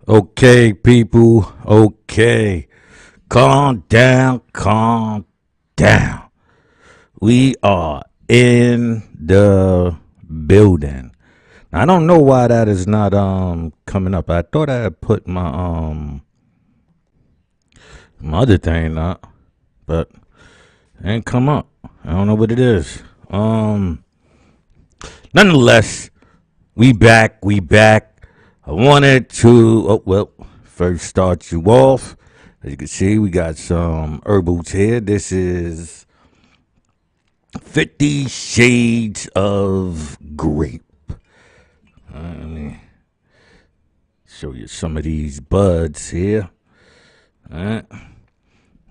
Okay, people. Okay. Calm down. Calm down. We are in the building. I don't know why that is not coming up. I thought I had put my other thing up, but it ain't come up. I don't know what it is. Nonetheless, we back. We back. I wanted to first start you off. As you can see, we got some herbals here. This is 50 Shades of Grape. Let me show you some of these buds here. All right.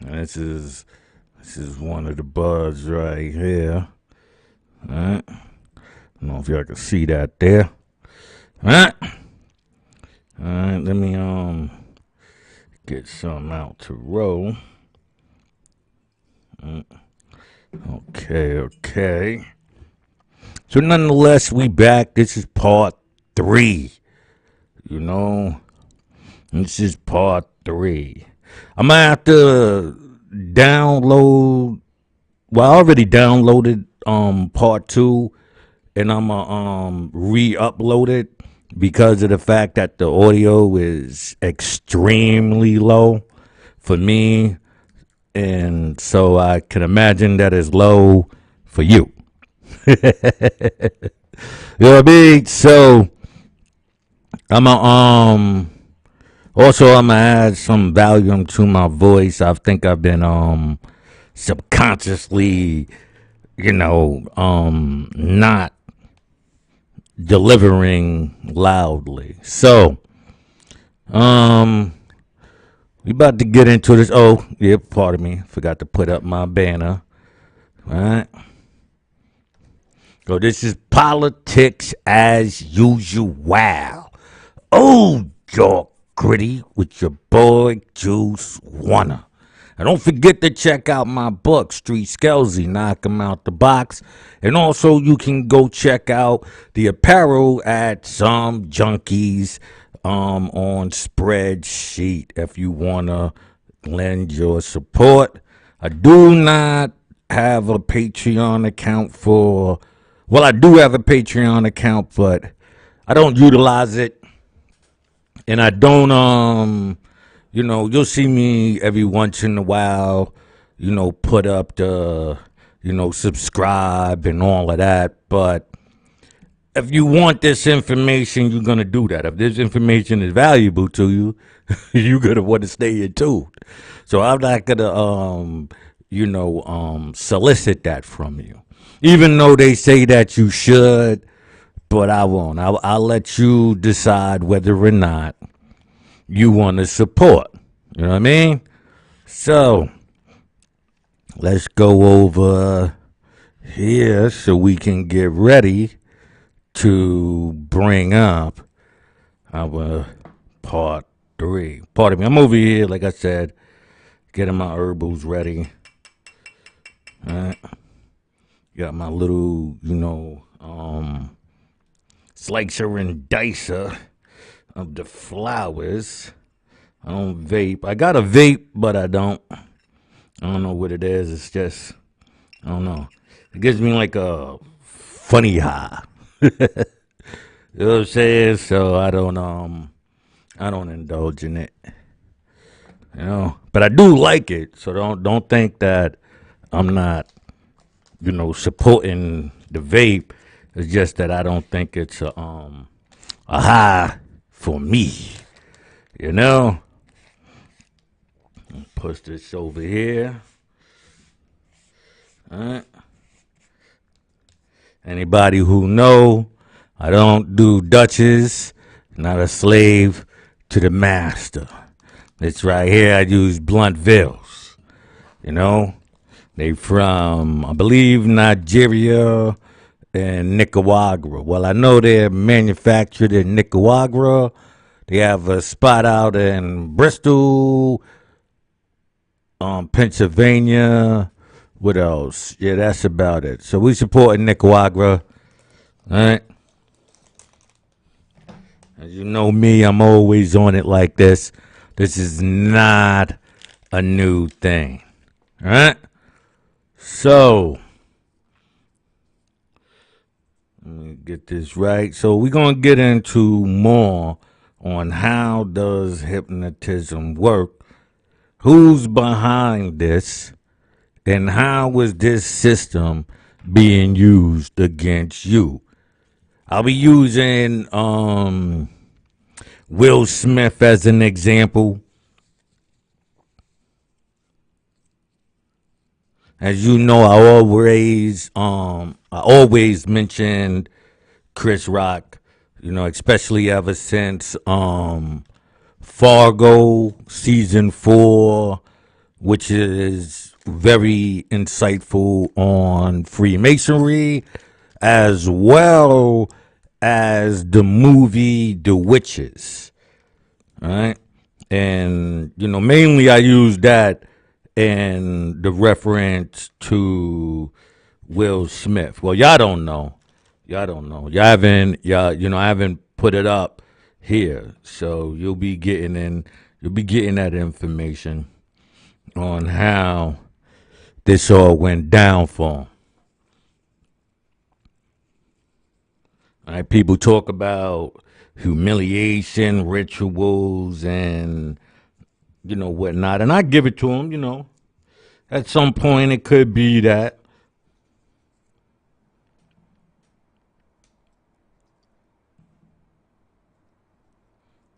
This is one of the buds right here. All right. I don't know if y'all can see that there. All right. All right. Let me get some out to roll. Okay. So nonetheless, we back. This is part 3. You know, this is part 3. I'm gonna have to download. Well, I already downloaded part 2, and I'm gonna re-upload it because of the fact that the audio is extremely low for me, and so I can imagine that is low for you. You know what I mean? So I'm gonna add some volume to my voice. I think I've been subconsciously, not delivering loudly. So we about to get into this. Oh, yeah, pardon me. Forgot to put up my banner. All right. So this is politics as usual. Wow. Oh, York Gritty with your boy Juice Warner. And don't forget to check out my book, Street Skelzy, Knock 'em Out the Box. And also you can go check out the apparel at Some Junkies on Spreadsheet if you want to lend your support. I do not have a Patreon account for... Well, I do have a Patreon account, but I don't utilize it. And I don't, you'll see me every once in a while, put up the, subscribe and all of that. But if you want this information, you're going to do that. If this information is valuable to you, you're going to want to stay in tune. So I'm not going to, solicit that from you. Even though they say that you should, but I won't. I'll let you decide whether or not you want to support. You know what I mean? So, let's go over here so we can get ready to bring up our part 3. Pardon me. I'm over here, like I said, getting my herbals ready. All right. Got my little, slicer and dicer of the flowers. I don't vape. I got a vape, but I don't know what it is. It's just, I don't know. It gives me like a funny high. You know what I'm saying? So I don't indulge in it. But I do like it. So don't think that I'm not, supporting the vape. It's just that I don't think it's a high for me. Push this over here. All right. Anybody who know, I don't do Dutches. Not a slave to the master. It's right here. I use blunt vills. They from, I believe, Nigeria and Nicaragua. Well, I know they're manufactured in Nicaragua. They have a spot out in Bristol, Pennsylvania. What else? Yeah, that's about it. So we support Nicaragua. All right. As you know me, I'm always on it like this. This is not a new thing. All right? So, let me get this right. So, we're going to get into more on how does hypnotism work, who's behind this, and how is this system being used against you. I'll be using Will Smith as an example. As you know, I always mentioned Chris Rock, especially ever since Fargo season 4, which is very insightful on Freemasonry, as well as the movie The Witches. All right. And, mainly I use that and the reference to Will Smith. Well, y'all don't know. Y'all haven't, I haven't put it up here. So you'll be getting that information on how this all went down for him. All right, people talk about humiliation, rituals, and whatnot, and I give it to them. At some point it could be that.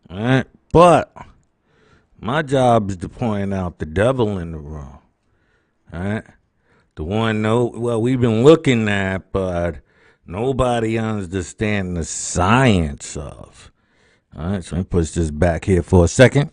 All right, but my job is to point out the devil in the room. All right, the one we've been looking at, but nobody understands the science of. All right, so let me push this back here for a second.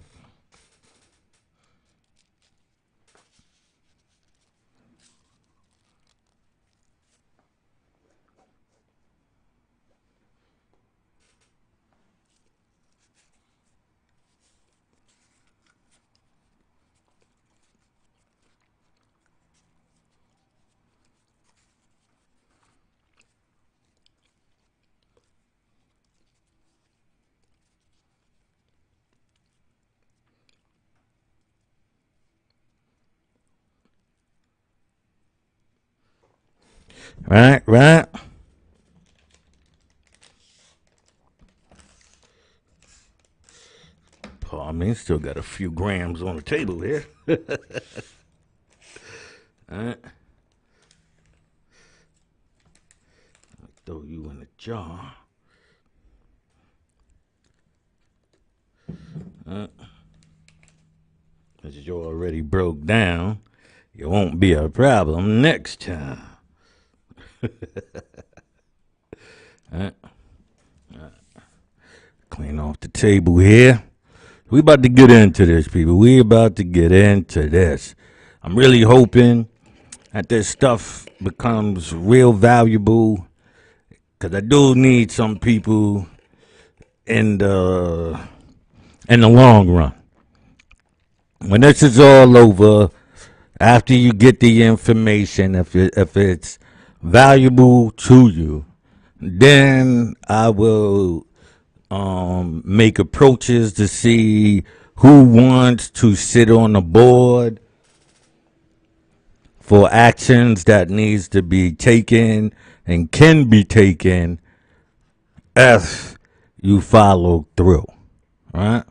Right. Pardon me, still got a few grams on the table here. All right. Throw you in the jar. As you already broke down, it won't be a problem next time. All right. Clean off the table here. We about to get into this, people. We about to get into this. I'm really hoping that this stuff becomes real valuable, because I do need some people in the long run. When this is all over, after you get the information, if it's valuable to you, then I will make approaches to see who wants to sit on the board for actions that needs to be taken and can be taken if you follow through. All right.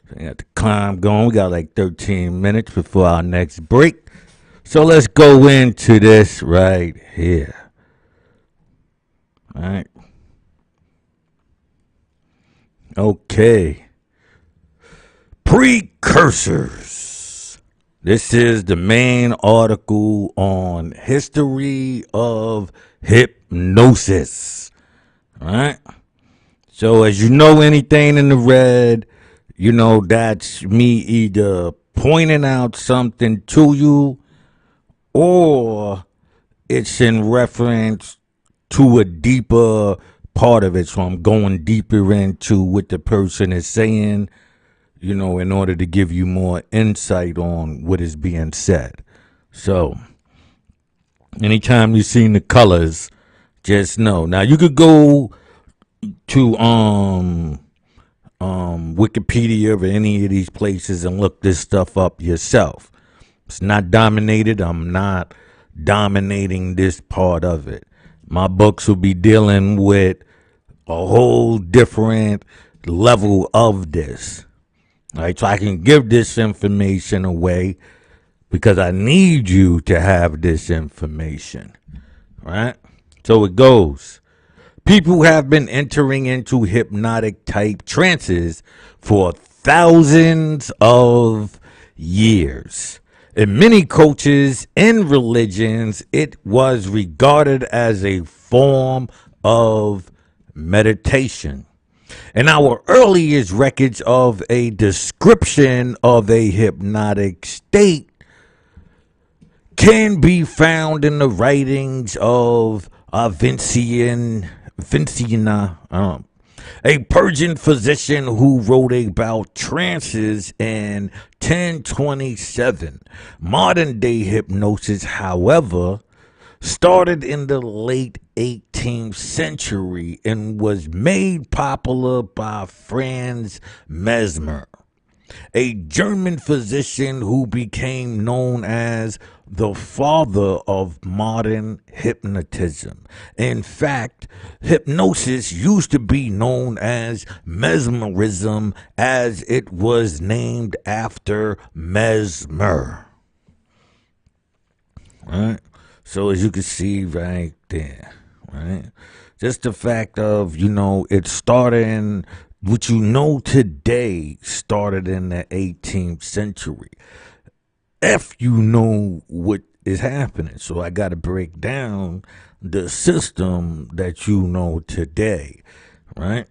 So we got the climb going. We got like 13 minutes before our next break. So let's go into this right here. All right. Okay. Precursors. This is the main article on history of hypnosis. All right. So as you know, anything in the red, that's me either pointing out something to you, or it's in reference to a deeper part of it. So I'm going deeper into what the person is saying, in order to give you more insight on what is being said. So anytime you've seen the colors, Just know. Now you could go to Wikipedia or any of these places and look this stuff up yourself. It's not dominated. I'm not dominating this part of it. My books will be dealing with a whole different level of this. All right, so I can give this information away because I need you to have this information. Right? So it goes. People have been entering into hypnotic type trances for thousands of years. In many cultures and religions, it was regarded as a form of meditation. In our earliest records of a description of a hypnotic state can be found in the writings of Vincina, a Persian physician who wrote about trances in 1027. Modern day hypnosis, however, started in the late 18th century and was made popular by Franz Mesmer, a German physician who became known as the father of modern hypnotism. In fact, hypnosis used to be known as mesmerism, as it was named after Mesmer. Right? So as you can see right there, right? Just the fact of, it started in what you know today started in the 18th century. If you know what is happening. So I got to break down the system that you know today, right?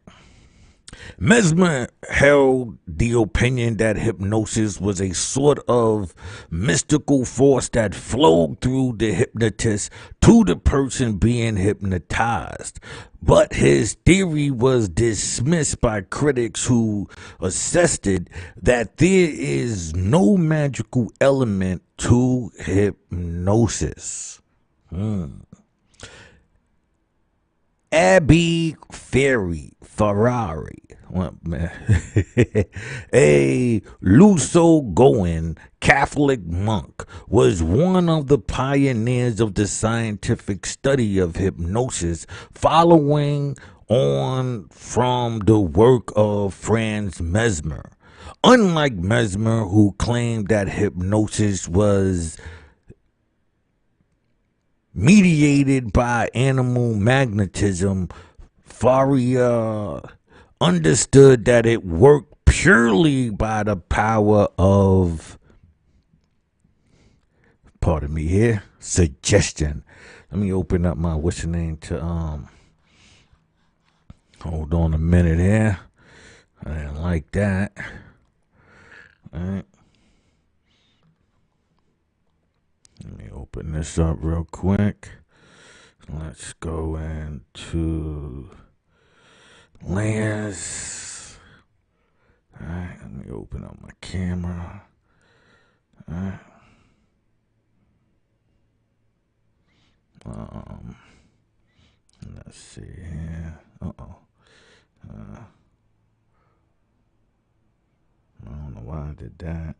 Mesmer held the opinion that hypnosis was a sort of mystical force that flowed through the hypnotist to the person being hypnotized. But his theory was dismissed by critics who assisted that there is no magical element to hypnosis. Abbey Ferrari, a Luso-Goan Catholic monk, was one of the pioneers of the scientific study of hypnosis, following on from the work of Franz Mesmer. Unlike Mesmer, who claimed that hypnosis was mediated by animal magnetism, Faria understood that it worked purely by the power of, pardon me here, suggestion. Let me open up my what's the name to hold on a minute here. I didn't like that. All right. Let me open this up real quick. Let's go into layers. Alright, let me open up my camera. Alright. Let's see here. I don't know why I did that.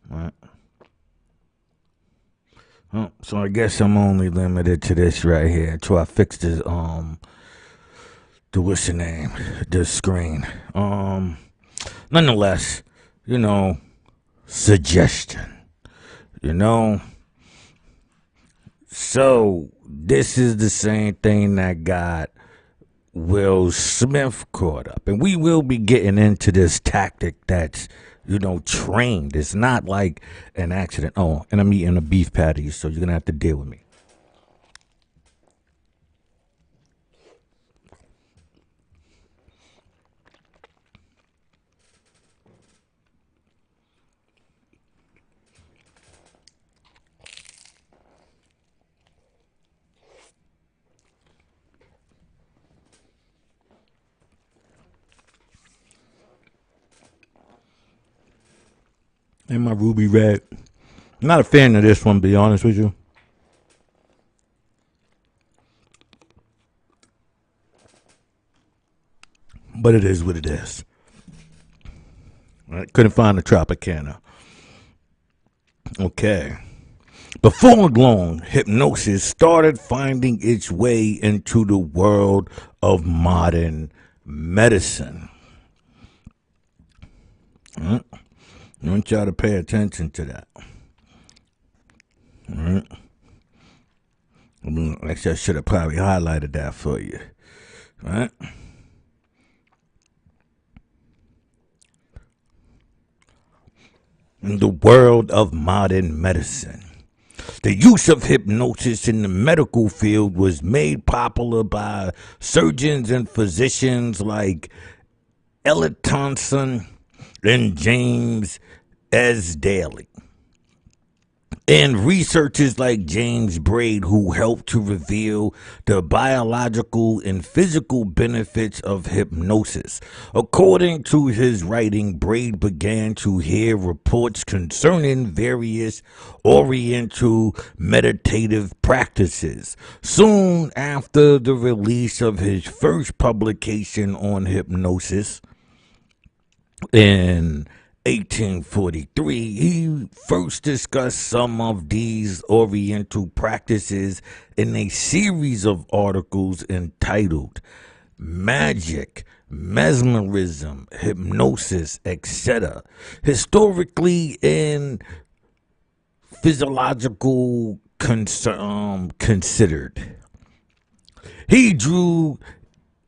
Right. Oh, so I guess I'm only limited to this right here until I fix this what's the name? The screen. Nonetheless, suggestion. So this is the same thing that got Will Smith caught up. And we will be getting into this tactic that's trained. It's not like an accident. Oh, and I'm eating a beef patty, so you're going to have to deal with me. And my ruby red. I'm not a fan of this one, to be honest with you. But it is what it is. Right? Couldn't find the Tropicana. Okay. Before long, hypnosis started finding its way into the world of modern medicine. Right? I want y'all to pay attention to that. Right? Actually, I should have probably highlighted that for you. Right? In the world of modern medicine, the use of hypnosis in the medical field was made popular by surgeons and physicians like Elliot Thompson and James S. Daly, and researchers like James Braid, who helped to reveal the biological and physical benefits of hypnosis. According to his writing, Braid began to hear reports concerning various Oriental meditative practices. Soon after the release of his first publication on hypnosis, in 1843, he first discussed some of these Oriental practices in a series of articles entitled Magic, Mesmerism, Hypnosis, etc. Historically and physiological considered. He drew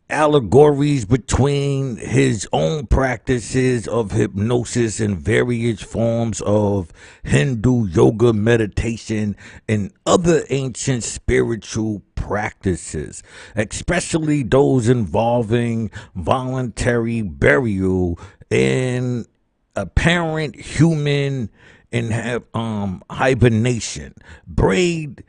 allegories between his own practices of hypnosis and various forms of Hindu yoga, meditation, and other ancient spiritual practices, especially those involving voluntary burial and apparent human hibernation. Braid's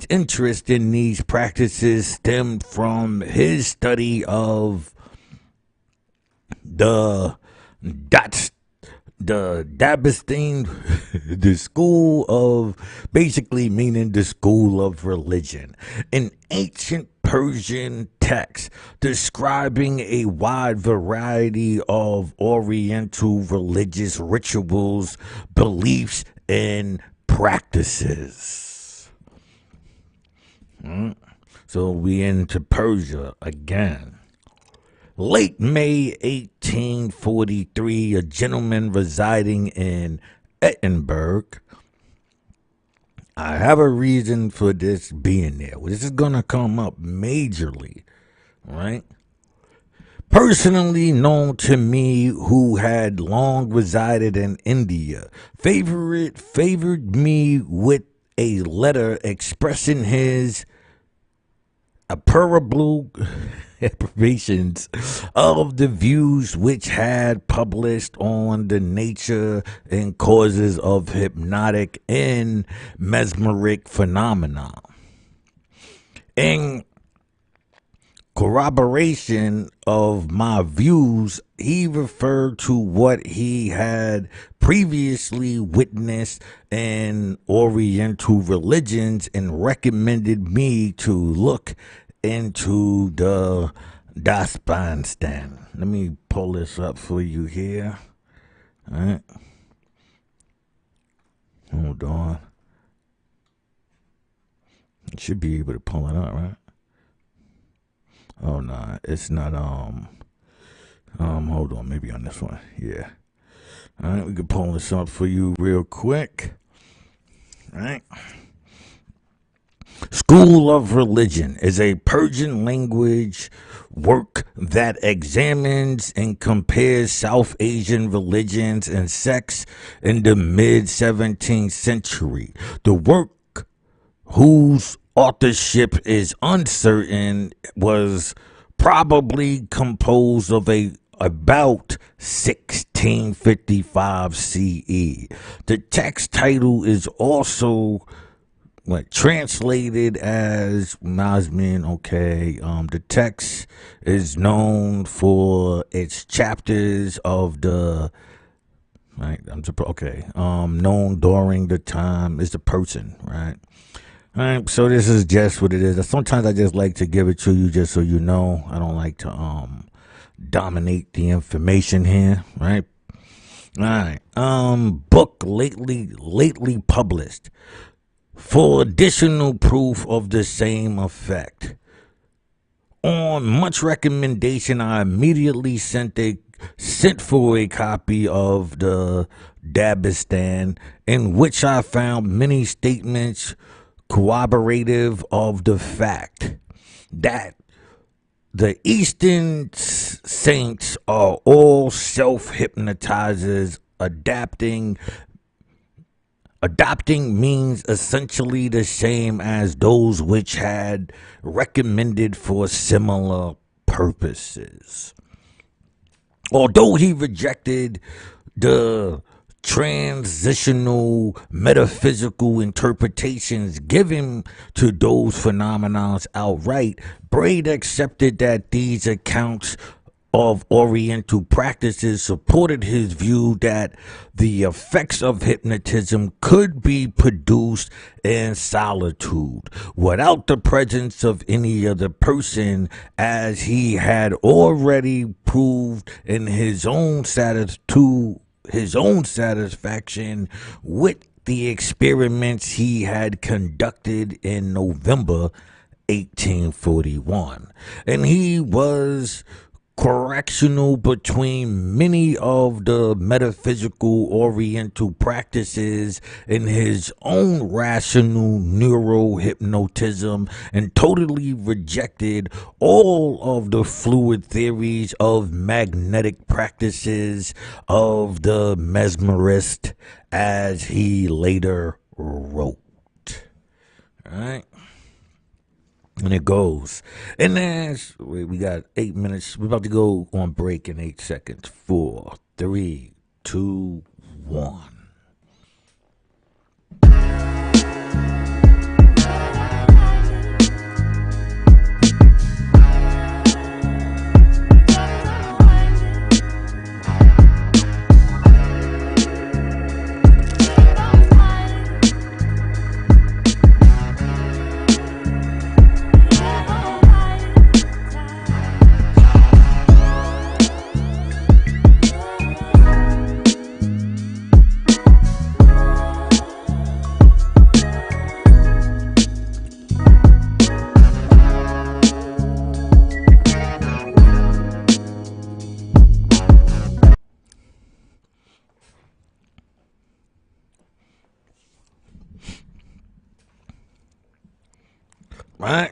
interest in these practices stemmed from his study of the Dabistan, the school of, basically meaning the school of religion, an ancient Persian text describing a wide variety of Oriental religious rituals, beliefs, and practices. So we into Persia again. Late May 1843, a gentleman residing in Edinburgh. I have a reason for this being there. This is going to come up majorly, right? Personally known to me, who had long resided in India, favored me with a letter expressing his approbations of the views which had published on the nature and causes of hypnotic and mesmeric phenomena. In corroboration of my views, he referred to what he had previously witnessed in Oriental religions and recommended me to look into the Einstein. Let me pull this up for you here. All right. Hold on. You should be able to pull it up, right? Oh no, it's not. Hold on, maybe on this one. Yeah. All right, we can pull this up for you real quick. All right. School of Religion is a Persian language work that examines and compares South Asian religions and sects in the mid-17th century. The work, whose authorship is uncertain, was probably composed of about 1655 CE. The text title is also translated as Masmin. Okay, the text is known for its chapters of the known during the time is the person, right? All right, so this is just what it is. Sometimes I just like to give it to you just so you know. I don't like to dominate the information here, right? All right. Book lately published for additional proof of the same effect. On much recommendation, I immediately sent for a copy of the Dabistan, in which I found many statements corroborative of the fact that the Eastern saints are all self-hypnotizers. Adopting means essentially the same as those which had recommended for similar purposes. Although he rejected the transitional metaphysical interpretations given to those phenomena outright, Braid accepted that these accounts of Oriental practices supported his view that the effects of hypnotism could be produced in solitude without the presence of any other person, as he had already proved in his own satisfaction with the experiments he had conducted in November 1841. And he was correctional between many of the metaphysical Oriental practices in his own rational neurohypnotism, and totally rejected all of the fluid theories of magnetic practices of the mesmerist, as he later wrote. All right. And it goes. And as we got 8 minutes, we're about to go on break in 8 seconds. 4, 3, 2, 1.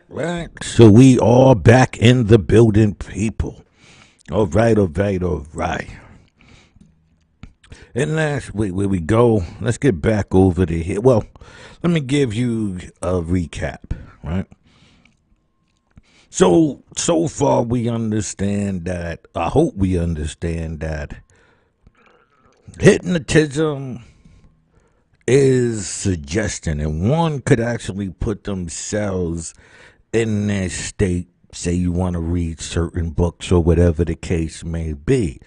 Right. So we are back in the building, people. All right. And last week, where we go, let's get back over to here. Well, let me give you a recap, right? So far we understand that, I hope we understand that hypnotism is suggestion, and one could actually put themselves in this state. Say you want to read certain books or whatever the case may be.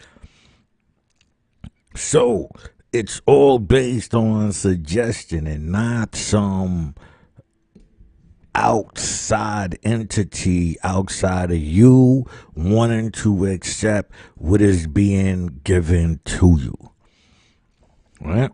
So it's all based on suggestion and not some outside entity outside of you wanting to accept what is being given to you. Right?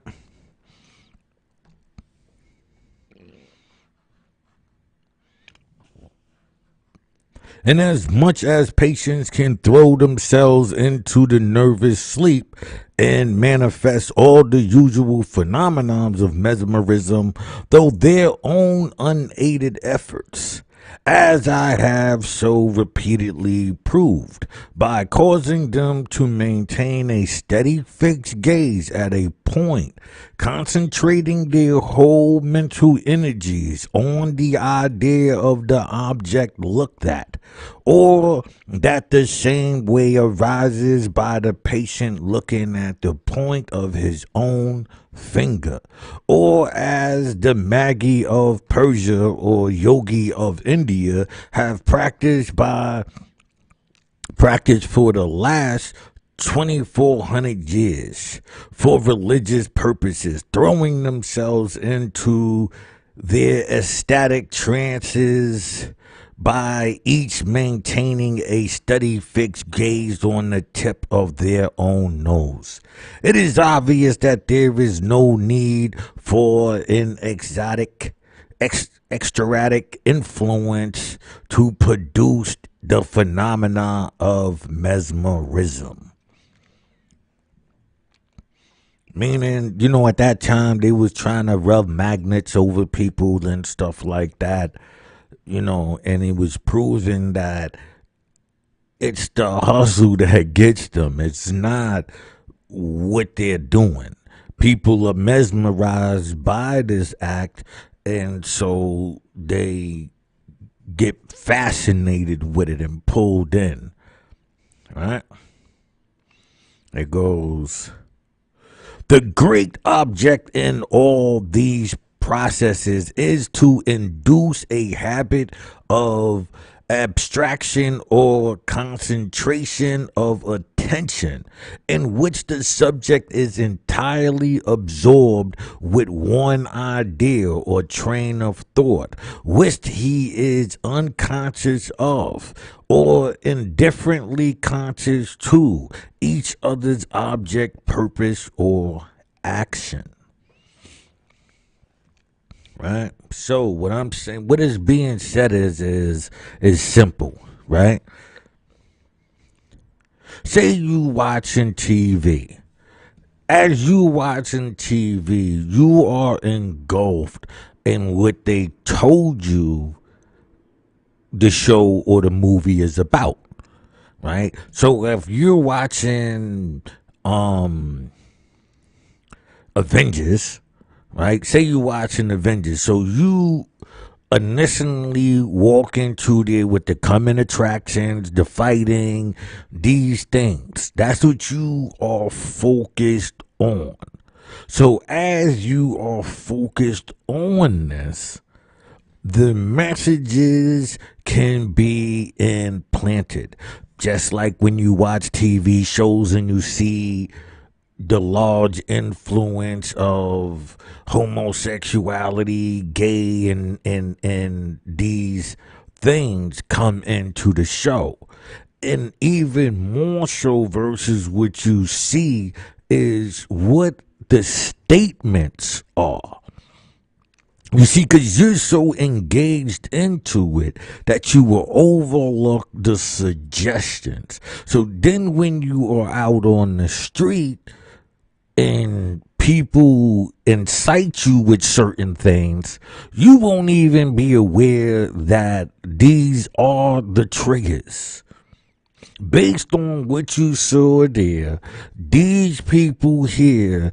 And as much as patients can throw themselves into the nervous sleep and manifest all the usual phenomenons of mesmerism, though their own unaided efforts, as I have so repeatedly proved, by causing them to maintain a steady fixed gaze at a point, concentrating their whole mental energies on the idea of the object looked at, or that the same way arises by the patient looking at the point of his own finger, or as the Magi of Persia or Yogi of India have practiced for the last 2,400 years for religious purposes, throwing themselves into their ecstatic trances by each maintaining a steady fixed gaze on the tip of their own nose. It is obvious that there is no need for an extratic influence to produce the phenomena of mesmerism. Meaning, at that time they was trying to rub magnets over people and stuff like that, and it was proven that it's the hustle that gets them. It's not what they're doing. People are mesmerized by this act, and so they get fascinated with it and pulled in. Right? It goes. The great object in all these processes is to induce a habit of abstraction or concentration of attention in which the subject is entirely absorbed with one idea or train of thought, which he is unconscious of or indifferently conscious to each other's object, purpose, or action. Right? So what I'm saying, what is being said is simple, right? Say you watching TV. As you watching TV, you are engulfed in what they told you the show or the movie is about, right? So if you're watching Avengers, right? Say you watching Avengers, so you initially walk into there with the coming attractions, the fighting, these things. That's what you are focused on. So as you are focused on this, the messages can be implanted. Just like when you watch TV shows and you see the large influence of homosexuality, gay, and these things come into the show. And even more so versus what you see is what the statements are. You see, because you're so engaged into it that you will overlook the suggestions. So then when you are out on the street and people incite you with certain things, you won't even be aware that these are the triggers. Based on what you saw there, these people here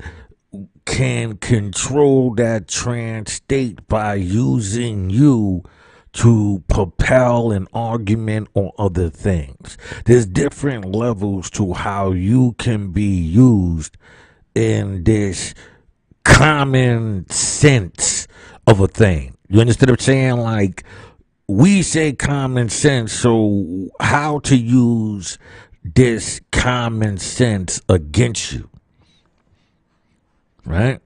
can control that trance state by using you to propel an argument or other things. There's different levels to how you can be used in this common sense of a thing. You understand what I'm saying? Like, we say common sense, so how to use this common sense against you. Right?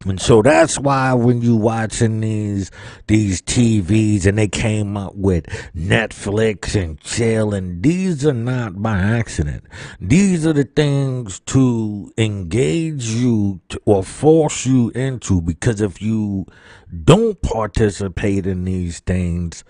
And so that's why when you watching these TVs and they came up with Netflix and chill, and these are not by accident. These are the things to engage you or force you into, because if you don't participate in these things,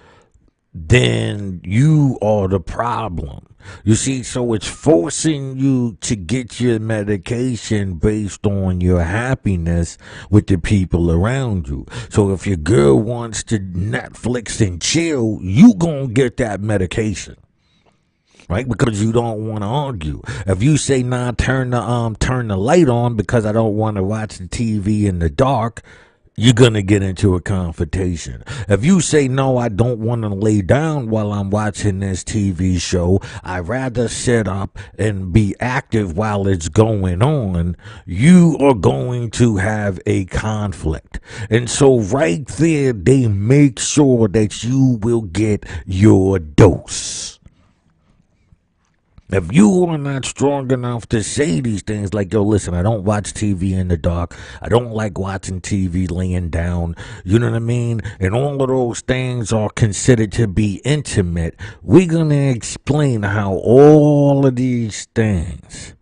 then you are the problem. You see, so it's forcing you to get your medication based on your happiness with the people around you. So if your girl wants to Netflix and chill, you gonna get that medication. Right? Because you don't want to argue. If you say, nah, turn the light on because I don't want to watch the TV in the dark, you're going to get into a confrontation. If you say, no, I don't want to lay down while I'm watching this TV show, I'd rather sit up and be active while it's going on, you are going to have a conflict. And so right there, they make sure that you will get your dose. If you are not strong enough to say these things, like, yo, listen, I don't watch TV in the dark. I don't like watching TV laying down. You know what I mean? And all of those things are considered to be intimate. We're going to explain how all of these things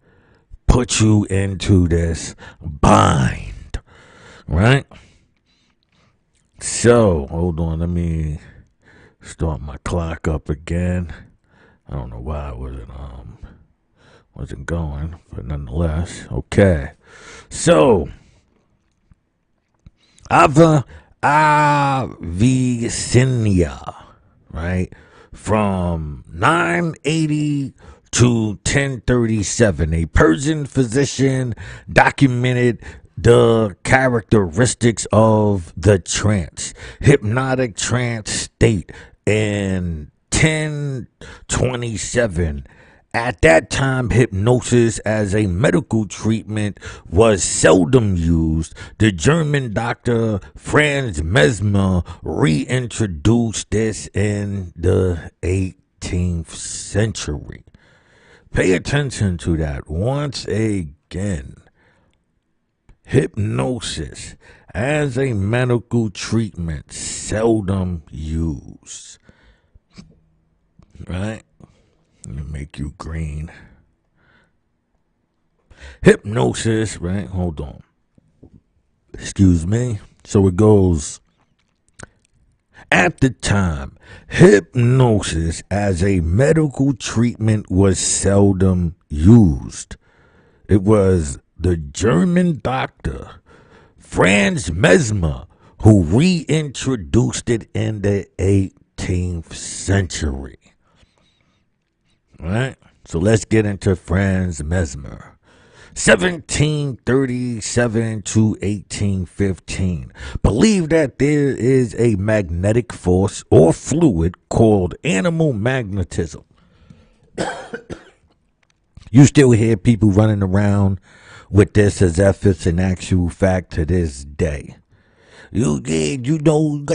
put you into this bind, right? So, hold on, let me start my clock up again. I don't know why it wasn't going, but nonetheless, okay. So, Avicenna, right, from 980 to 1037, a Persian physician documented the characteristics of the hypnotic trance state in 1027. At that time, hypnosis as a medical treatment was seldom used. The German doctor Franz Mesmer reintroduced this in the 18th century. Pay attention to that once again. Hypnosis as a medical treatment, seldom used. Right? Let me make you green. Hypnosis, right? Hold on. Excuse me. So it goes. At the time, hypnosis as a medical treatment was seldom used. It was the German doctor Franz Mesmer who reintroduced it in the 18th century. All right, so let's get into Franz Mesmer. 1737 to 1815. Believe that there is a magnetic force or fluid called animal magnetism. You still hear people running around with this as if it's an actual fact to this day. You got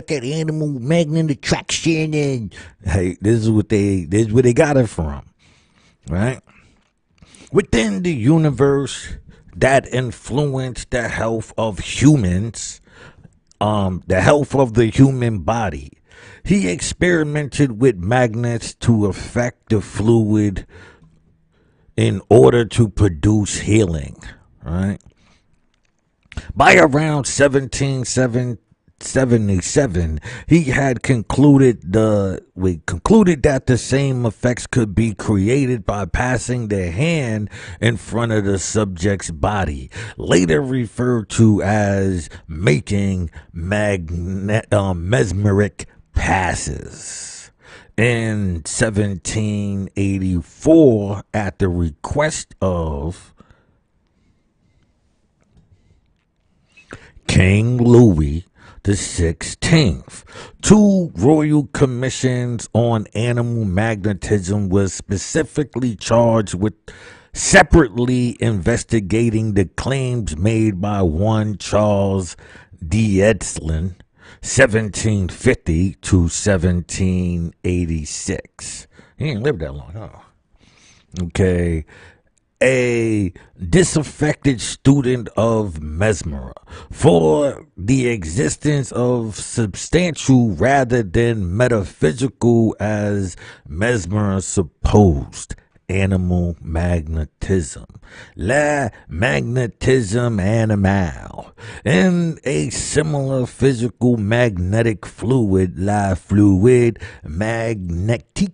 that animal magnet attraction, and hey, this is where they got it from, right? Within the universe that influenced the health of humans, the health of the human body, he experimented with magnets to affect the fluid in order to produce healing, right? By around 1777, he had concluded that the same effects could be created by passing the hand in front of the subject's body, later referred to as making mesmeric passes. In 1784, at the request of King Louis XVI, 2 royal commissions on animal magnetism was specifically charged with separately investigating the claims made by one Charles D'Eslin, 1750 to 1786. He ain't lived that long, huh? Okay. A disaffected student of Mesmer for the existence of substantial rather than metaphysical, as Mesmer supposed, animal magnetism, la magnetism animal, and a similar physical magnetic fluid, la fluid magnétique.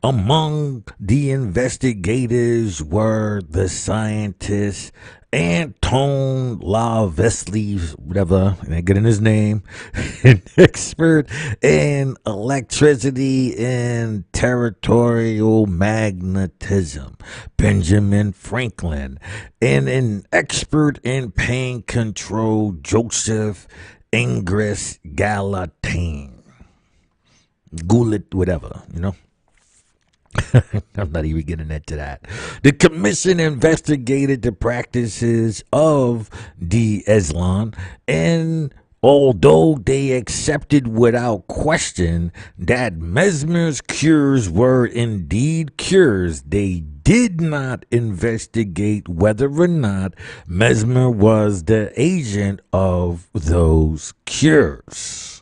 Among the investigators were the scientist Anton Lavesky, whatever, I ain't getting his name, an expert in electricity and territorial magnetism, Benjamin Franklin, and an expert in pain control, Joseph Ingres Gallatin. Goulet, whatever, you know. I'm not even getting into that. The commission investigated the practices of D'Eslin and Although they accepted without question that Mesmer's cures were indeed cures, they did not investigate whether or not Mesmer was the agent of those cures.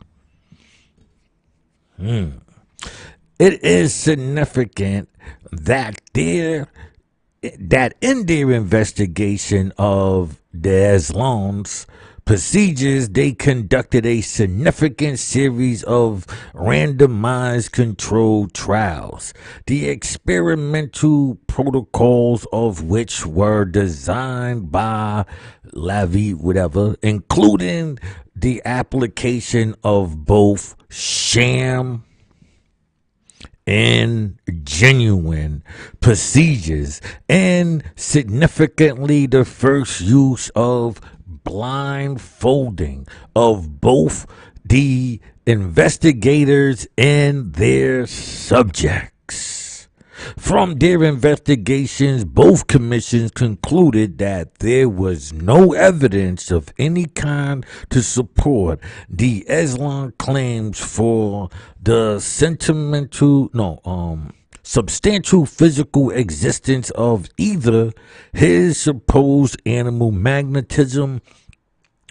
It is significant that in their investigation of the Islam's procedures, they conducted a significant series of randomized controlled trials, the experimental protocols of which were designed by Lavie, whatever, including the application of both sham and genuine procedures, and significantly the first use of blindfolding of both the investigators and their subjects. From their investigations, both commissions concluded that there was no evidence of any kind to support the Islam claims for the substantial physical existence of either his supposed animal magnetism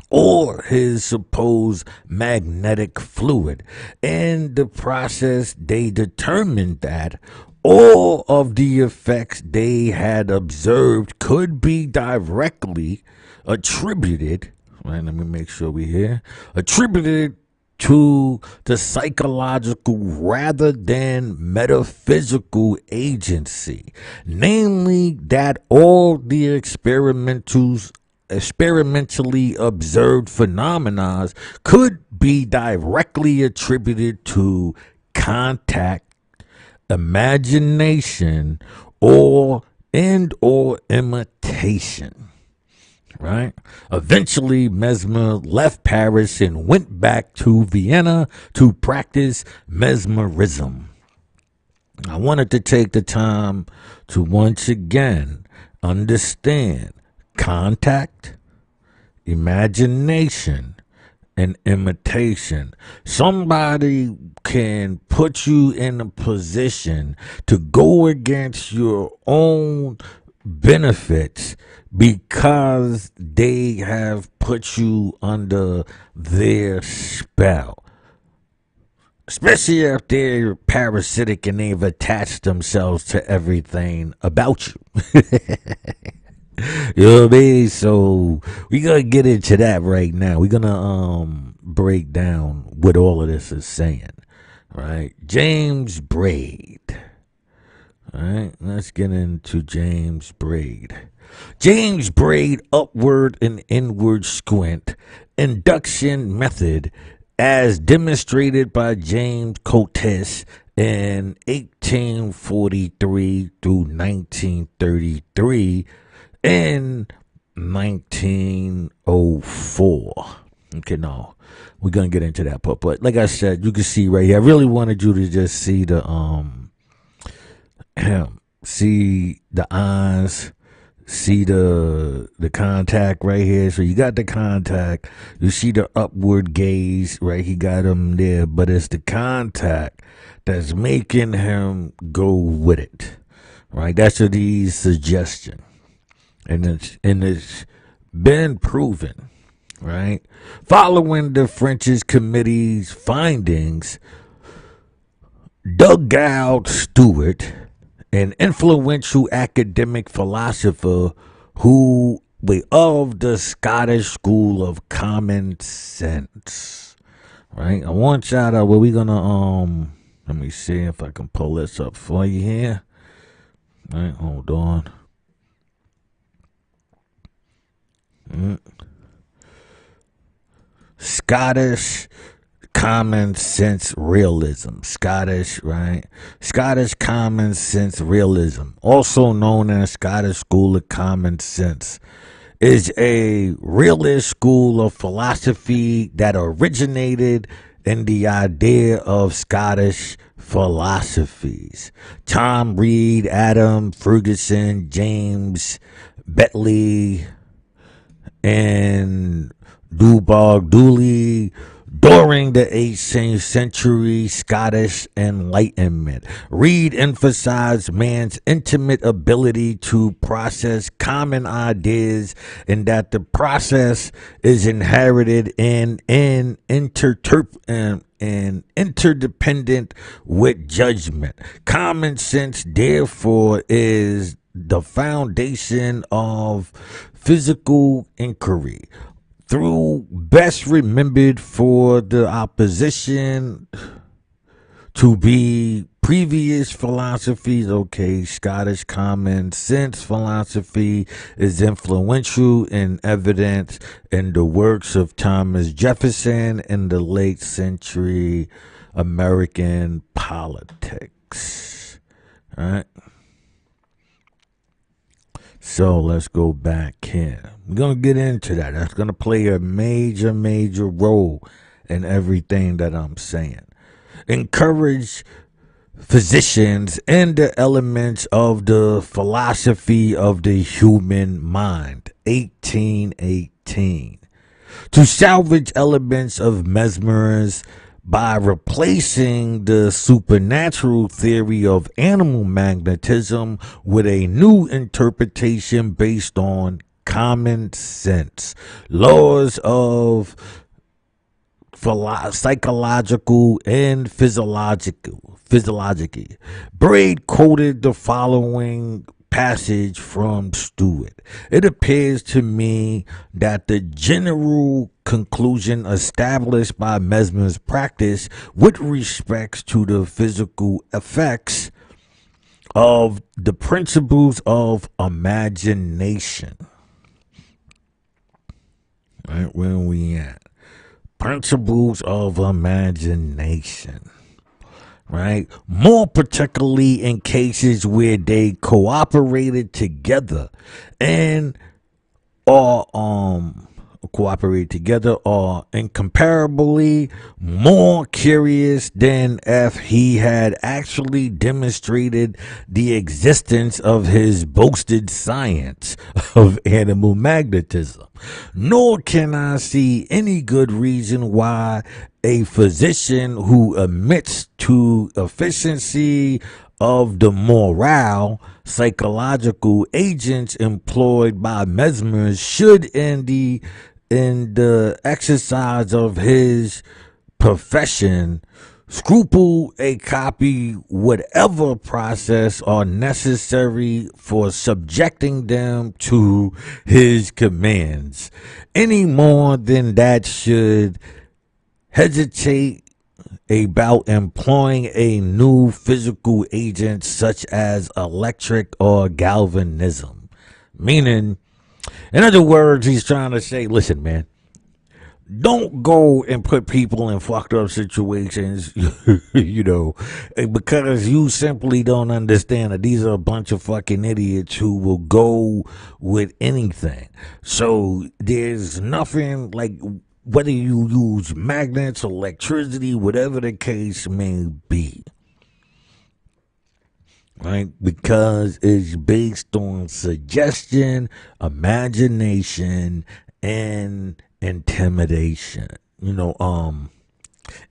or his supposed magnetic fluid. In the process, they determined that all of the effects they had observed could be directly attributed, right, let me make sure we hear, attributed to the psychological rather than metaphysical agency, namely that all the experimentally observed phenomena could be directly attributed to contact, imagination, or imitation. Right? Eventually, Mesmer left Paris and went back to Vienna to practice mesmerism. I wanted to take the time to once again understand contact, imagination, and imitation. Somebody can put you in a position to go against your own benefits because they have put you under their spell. Especially if they're parasitic and they've attached themselves to everything about you. You know what I mean? So we're gonna get into that right now. We're gonna break down what all of this is saying. Right? James Braid. Alright, let's get into James Braid. James Braid upward and inward squint induction method as demonstrated by James Cotes in 1843 through 1933 and 1904. Okay, no, we're gonna get into that part, but like I said, you can see right here, I really wanted you to just see the see the eyes, see the contact right here. So you got the contact, you see the upward gaze, right? He got him there, but it's the contact that's making him go with it, right? That's the suggestion, and it's been proven, right? Following the French committee's findings, Dugald Stewart, an influential academic philosopher of the Scottish school of common sense, right? I want y'all to, we're gonna let me see if I can pull this up for you here. All right, hold on. Scottish common sense realism. Scottish, right? Scottish common sense realism, also known as Scottish School of Common Sense, is a realist school of philosophy that originated in the idea of Scottish philosophies. Tom Reed, Adam Ferguson, James Bentley, and Dooley during the 18th century Scottish Enlightenment. Reed emphasized man's intimate ability to process common ideas and that the process is inherited and interdependent with judgment. Common sense, therefore, is the foundation of physical inquiry. Through best remembered for the opposition to be previous philosophies. Okay, Scottish common sense philosophy is influential and evident in the works of Thomas Jefferson in the late century American politics. All right. So let's go back here. We're going to get into that. That's going to play a major, major role in everything that I'm saying. Encourage physicians and the elements of the philosophy of the human mind. 1818. To salvage elements of mesmerism by replacing the supernatural theory of animal magnetism with a new interpretation based on common sense, laws of psychological and physiology. Braid quoted the following passage from Stewart. It appears to me that the general conclusion established by Mesmer's practice with respects to the physical effects of the principles of imagination. Right, where are we at? Principles of imagination. Right? More particularly in cases where they cooperated together or incomparably more curious than if he had actually demonstrated the existence of his boasted science of animal magnetism. Nor can I see any good reason why a physician who admits to efficiency of the morale psychological agents employed by Mesmer should in the exercise of his profession scruple a copy whatever process are necessary for subjecting them to his commands, any more than that should hesitate about employing a new physical agent such as electric or galvanism. Meaning, in other words, he's trying to say, listen, man, don't go and put people in fucked up situations, because you simply don't understand that these are a bunch of fucking idiots who will go with anything. So there's nothing like, whether you use magnets, electricity, whatever the case may be, right? Because it's based on suggestion, imagination, and intimidation,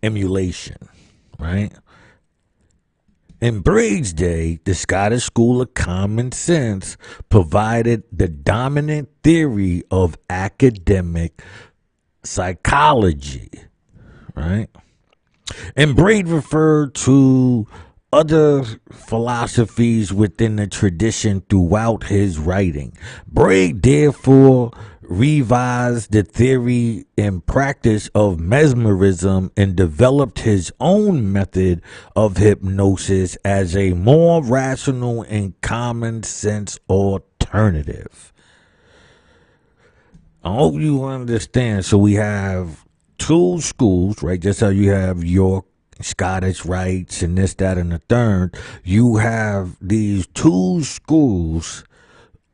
emulation, right? In Braid's day, the Scottish School of Common Sense provided the dominant theory of academic psychology, right? And Braid referred to other philosophies within the tradition throughout his writing. Braid therefore revised the theory and practice of mesmerism and developed his own method of hypnosis as a more rational and common sense alternative. I hope you understand. So we have two schools, right? Just how you have York, Scottish rites, and this, that, and the third. You have these two schools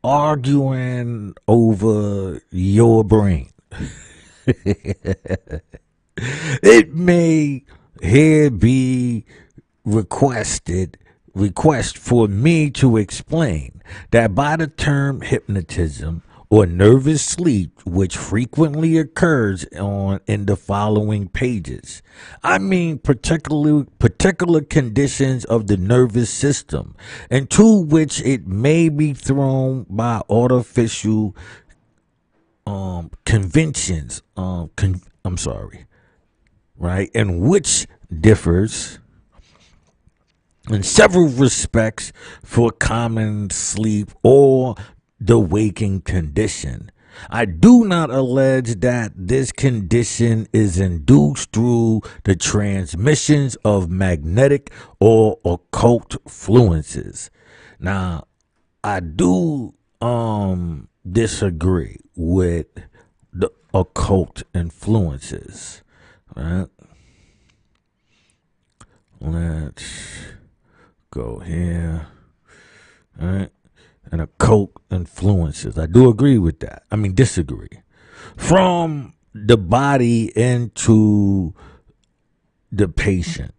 arguing over your brain. It may here be request for me to explain that by the term hypnotism or nervous sleep, which frequently occurs in the following pages. I mean particular conditions of the nervous system, into which it may be thrown by artificial conventions. Right, and which differs in several respects for common sleep or the waking condition. I do not allege that this condition is induced through the transmissions of magnetic or occult influences. Now, I do disagree with the occult influences. Right? Let's go here. All right. And occult influences. I do agree with that. I mean, disagree. From the body into the patient.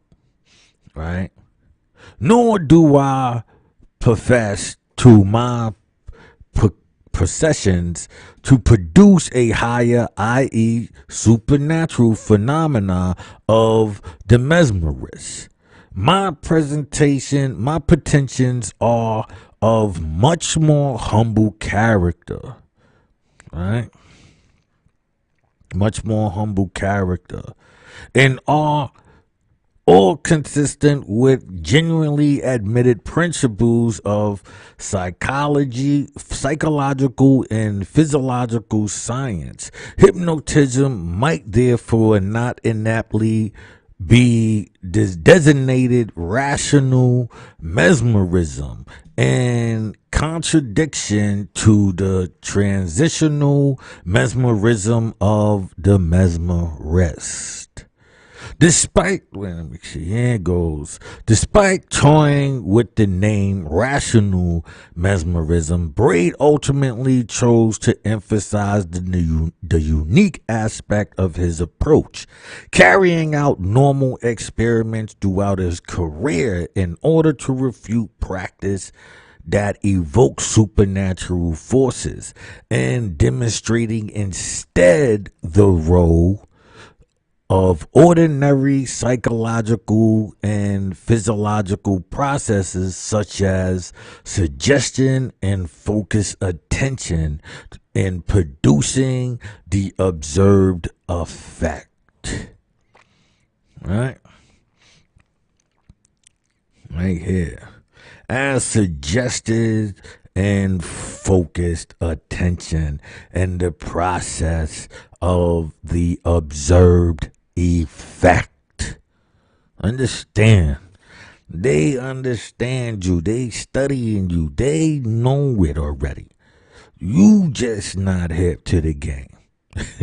Right? Nor do I profess to my processions to produce a higher, i.e., supernatural phenomena of the mesmerist. My pretensions are of much more humble character, right? Much more humble character, and are all consistent with genuinely admitted principles of psychological and physiological science. Hypnotism might therefore not inaptly be designated rational mesmerism, in contradiction to the transitional mesmerism of the mesmerist. Despite toying with the name rational mesmerism, Braid ultimately chose to emphasize the unique aspect of his approach, carrying out normal experiments throughout his career in order to refute practice that evokes supernatural forces, and demonstrating instead the role of ordinary psychological and physiological processes such as suggestion and focused attention in producing the observed effect. Right here. As suggested and focused attention and the process of the observed effect. Understand. They understand you. They studying you. They know it already. You just not hip to the game.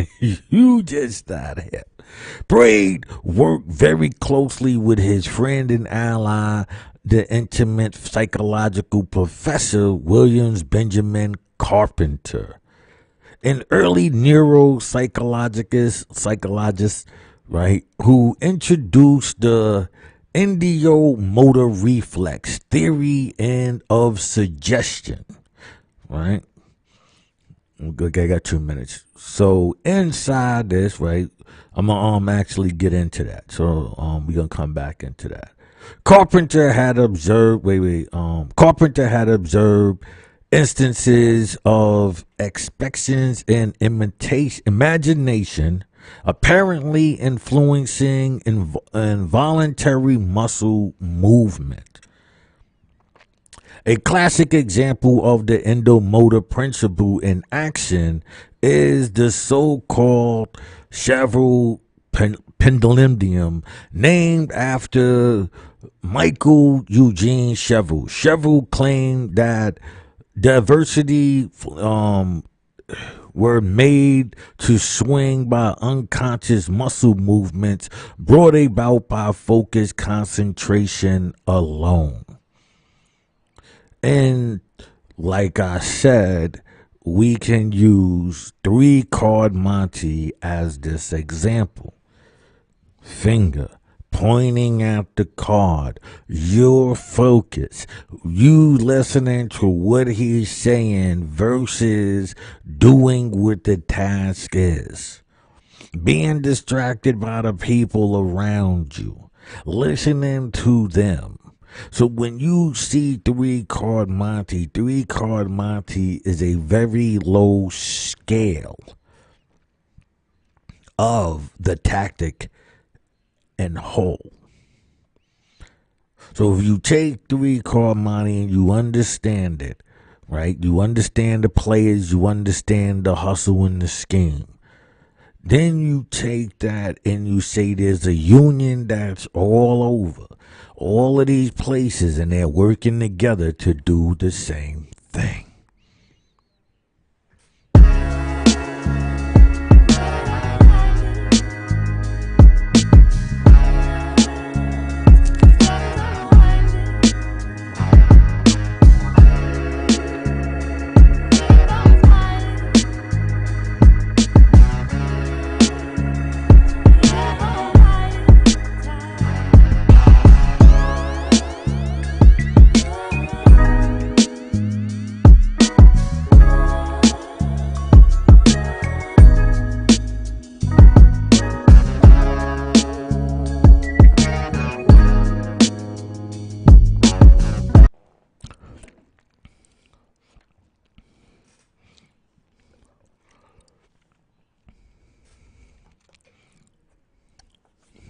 You just not hip. Braid worked very closely with his friend and ally, the intimate psychological professor Williams Benjamin Carpenter, an early neuropsychologist, right, who introduced the endomotor reflex theory and of suggestion, right? Okay, I got 2 minutes. So inside this, right, I'm gonna actually get into that. So we're gonna come back into that. Carpenter had observed instances of expectations and imagination apparently influencing involuntary muscle movement. A classic example of the endomotor principle in action is the so-called Chevreul pendulum, named after Michael Eugene Chevreul. Chevreul claimed that diversity were made to swing by unconscious muscle movements brought about by focused concentration alone. And like I said, we can use 3-card Monty as this example. Finger, pointing at the card, your focus, you listening to what he's saying versus doing what the task is. Being distracted by the people around you, listening to them. So when you see three-card Monty is a very low scale of the tactic and whole. So if you take three-card Monty and you understand it, right? You understand the players, you understand the hustle and the scheme. Then you take that and you say there's a union that's all over, all of these places, and they're working together to do the same thing.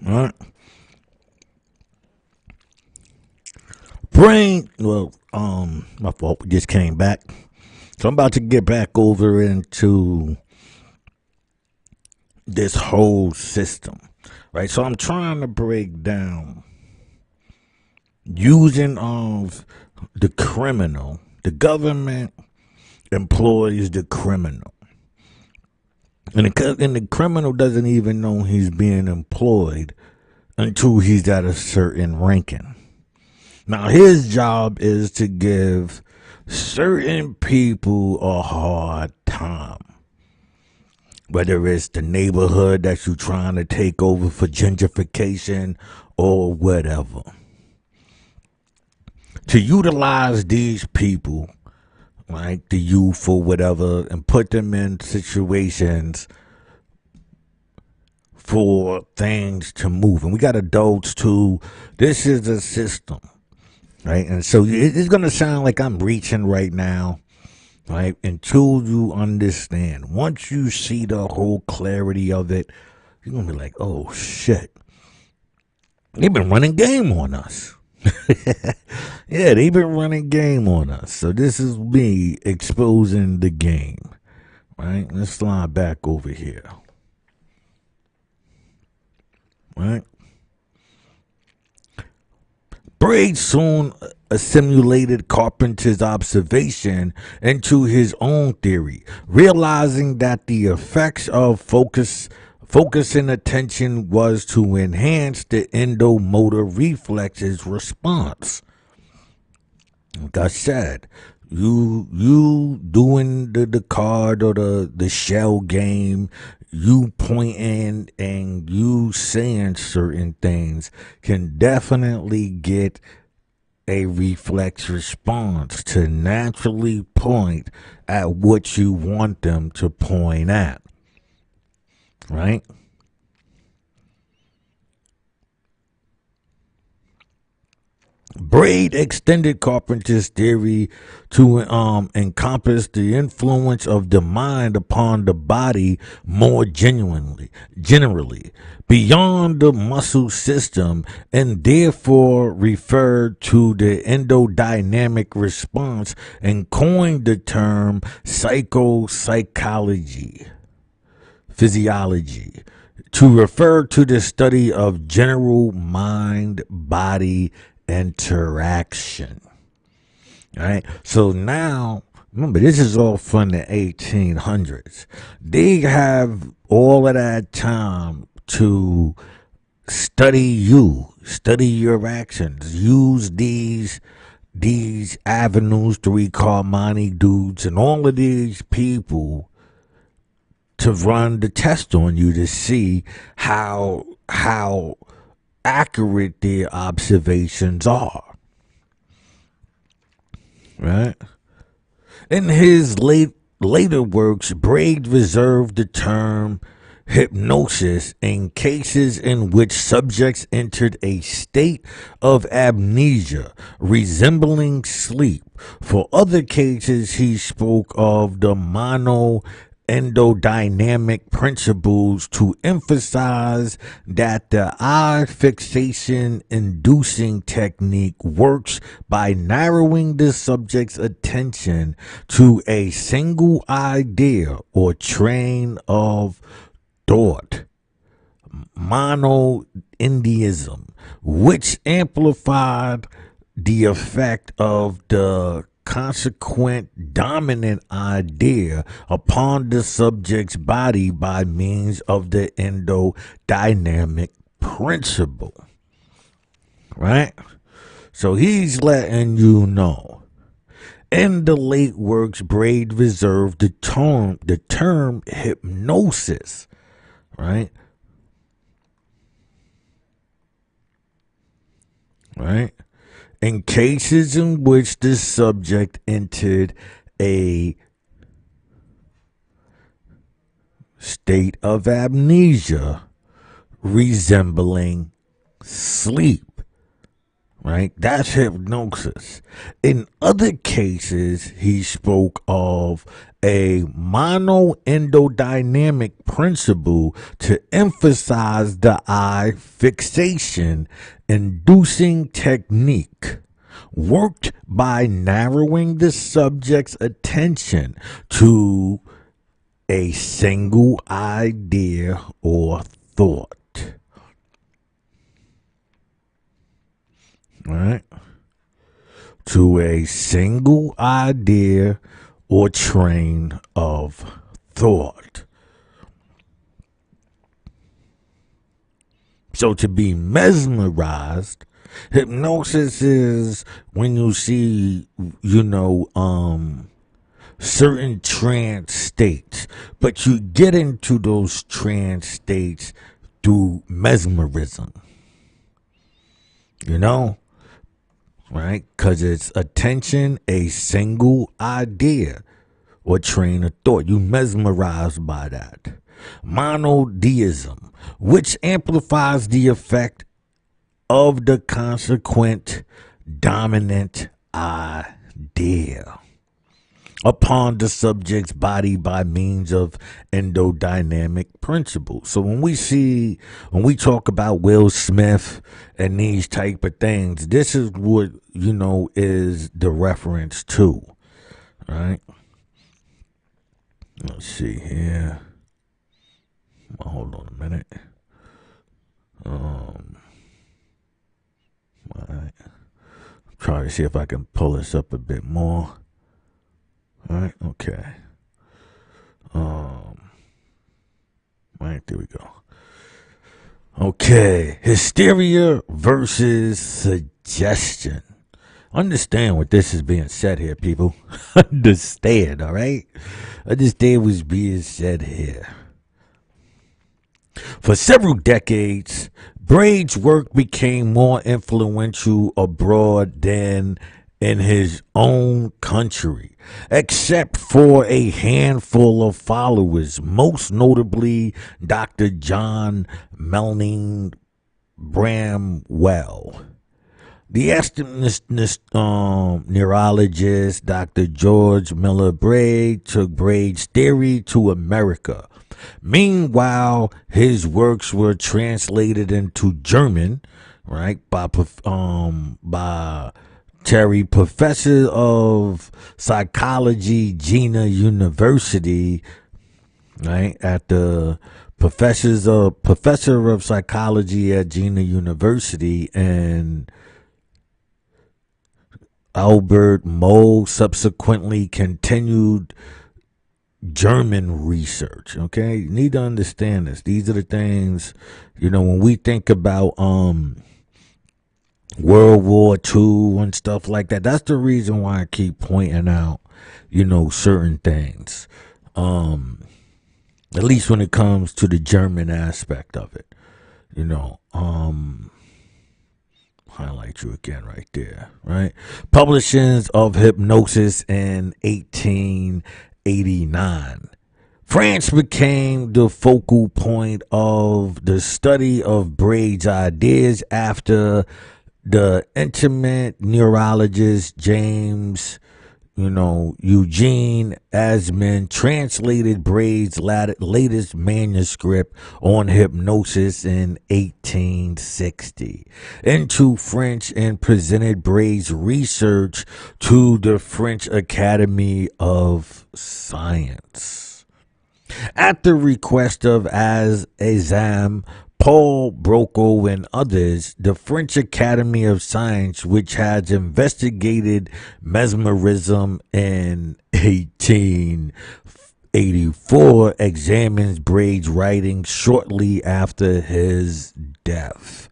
All right. My fault. We just came back. So I'm about to get back over into this whole system, right? So I'm trying to break down using of the criminal. The government employs the criminal. And the criminal doesn't even know he's being employed until he's at a certain ranking. Now, his job is to give certain people a hard time. Whether it's the neighborhood that you're trying to take over for gentrification or whatever. To utilize these people, like the youth or whatever, and put them in situations for things to move. And we got adults too. This is a system, right? And so it's going to sound like I'm reaching right now, right? Until you understand. Once you see the whole clarity of it, you're going to be like, oh shit, they've been running game on us. Yeah, they've been running game on us. So this is me exposing the game, right? Let's slide back over here. Right? Braid soon assimilated Carpenter's observation into his own theory, realizing that the effects of focusing attention was to enhance the endomotor reflexes response. Like I said, you doing the card or the shell game, you pointing and you saying certain things can definitely get a reflex response to naturally point at what you want them to point at. Right? Braid extended Carpenter's theory to encompass the influence of the mind upon the body more generally, beyond the muscle system, and therefore referred to the endodynamic response and coined the term physiology, to refer to the study of general mind-body interaction. All right. So now, remember, this is all from the 1800s. They have all of that time to study you, study your actions, use these avenues to recall money dudes and all of these people to run the test on you to see how accurate their observations are. Right? In his later works, Braid reserved the term hypnosis in cases in which subjects entered a state of amnesia resembling sleep. For other cases, he spoke of the endodynamic principles to emphasize that the eye fixation inducing technique works by narrowing the subject's attention to a single idea or train of thought. Monotheism, which amplified the effect of the consequent dominant idea upon the subject's body by means of the endodynamic principle. Right? So he's letting you know. In the late works, Braid reserved the term hypnosis. Right? Right? In cases in which the subject entered a state of amnesia resembling sleep. Right? That's hypnosis. In other cases, he spoke of a endodynamic principle to emphasize the eye fixation inducing technique worked by narrowing the subject's attention to a single idea or thought. Right? To a single idea or train of thought. So to be mesmerized, hypnosis is when you see, certain trance states, but you get into those trance states through mesmerism. Right? Because it's attention, a single idea or train of thought. You mesmerized by that. Monotheism, which amplifies the effect of the consequent dominant idea upon the subject's body by means of endodynamic principles. So when we talk about Will Smith and these type of things, this is what, is the reference to, right? Let's see here. Hold on a minute. All right. Try to see if I can pull this up a bit more. All right, okay. Right, there we go. Okay, hysteria versus suggestion. Understand what this is being said here, people. Understand, all right? Understand what's being said here. For several decades, Braid's work became more influential abroad than in his own country, except for a handful of followers, most notably Dr. John Melvin Bramwell. The neurologist Dr. George Miller Braid took Braid's theory to America. Meanwhile, his works were translated into German, right, by Terry, professor of psychology, Jena University, right, at the professor of psychology at Jena University, and Albert Moll subsequently continued German research. Okay, you need to understand this. These are the things, when we think about World War II and stuff like that. That's the reason why I keep pointing out, certain things. At least when it comes to the German aspect of it, at you again right there, right? Publishings of Hypnosis in 1889. France became the focal point of the study of Braid's ideas after the intimate neurologist James, Eugene Asman translated Braid's latest manuscript on hypnosis in 1860 into French and presented Braid's research to the French Academy of Science. At the request of Azam, Paul Broco, and others, the French Academy of Science, which has investigated mesmerism in 1884, examines Braid's writings shortly after his death.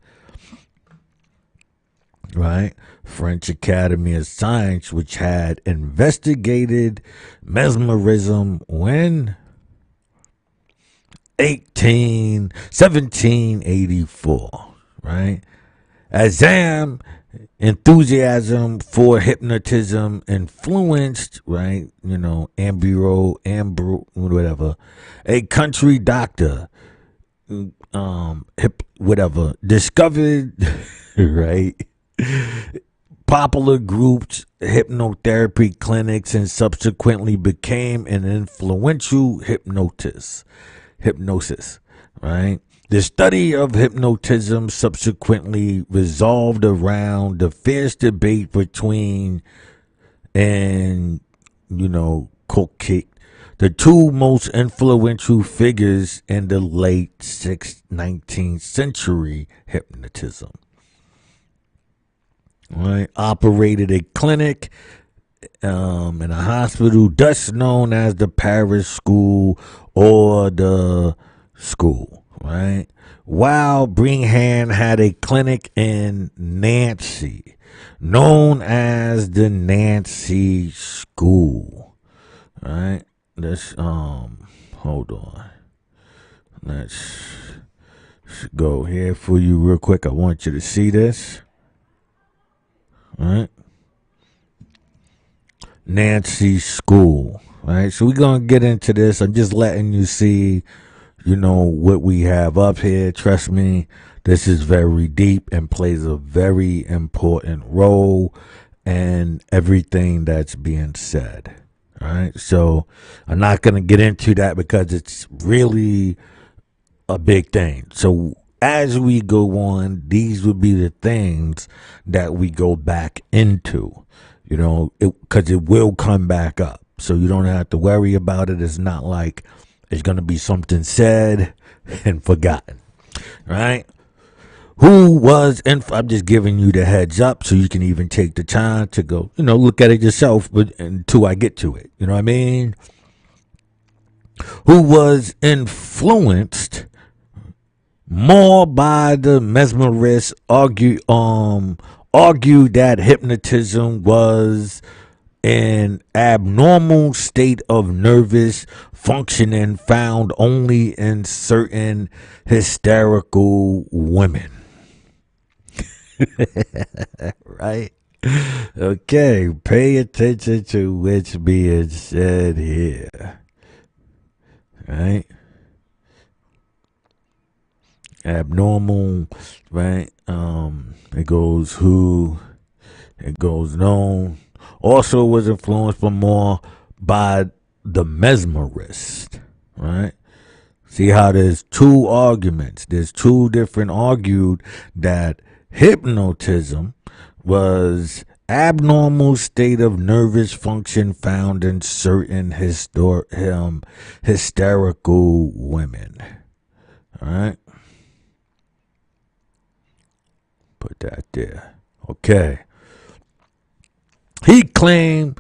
Right? French Academy of Science, which had investigated mesmerism when 1784, right? Azam enthusiasm for hypnotism influenced, right? Whatever, a country doctor, discovered, right? Popular groups, hypnotherapy clinics, and subsequently became an influential hypnotist. Hypnosis, right? The study of hypnotism subsequently resolved around the fierce debate between Coquet, the two most influential figures in the late 19th century hypnotism. Right? Operated a clinic in a hospital, thus known as the Paris School or the school, right? While Brigham had a clinic in Nancy, known as the Nancy School, right? Let's hold on. Let's go here for you real quick. I want you to see this, all right? Nancy School. All right, so we're going to get into this. I'm just letting you see, what we have up here. Trust me, this is very deep and plays a very important role in everything that's being said. All right, so I'm not going to get into that because it's really a big thing. So as we go on, these will be the things that we go back into. Because it will come back up. So you don't have to worry about it. It's not like it's going to be something said and forgotten. Right? Who was I'm just giving you the heads up so you can even take the time to go, look at it yourself until I get to it. You know what I mean? Who was influenced more by the mesmerists, argued that hypnotism was an abnormal state of nervous functioning found only in certain hysterical women. Right? Okay, pay attention to what's being said here. Right? Abnormal, right? It goes known. Also was influenced more by the mesmerist, right? See how there's two arguments. There's two different argued that hypnotism was abnormal state of nervous function found in certain hysterical women. All right? Put that there. Okay. He claimed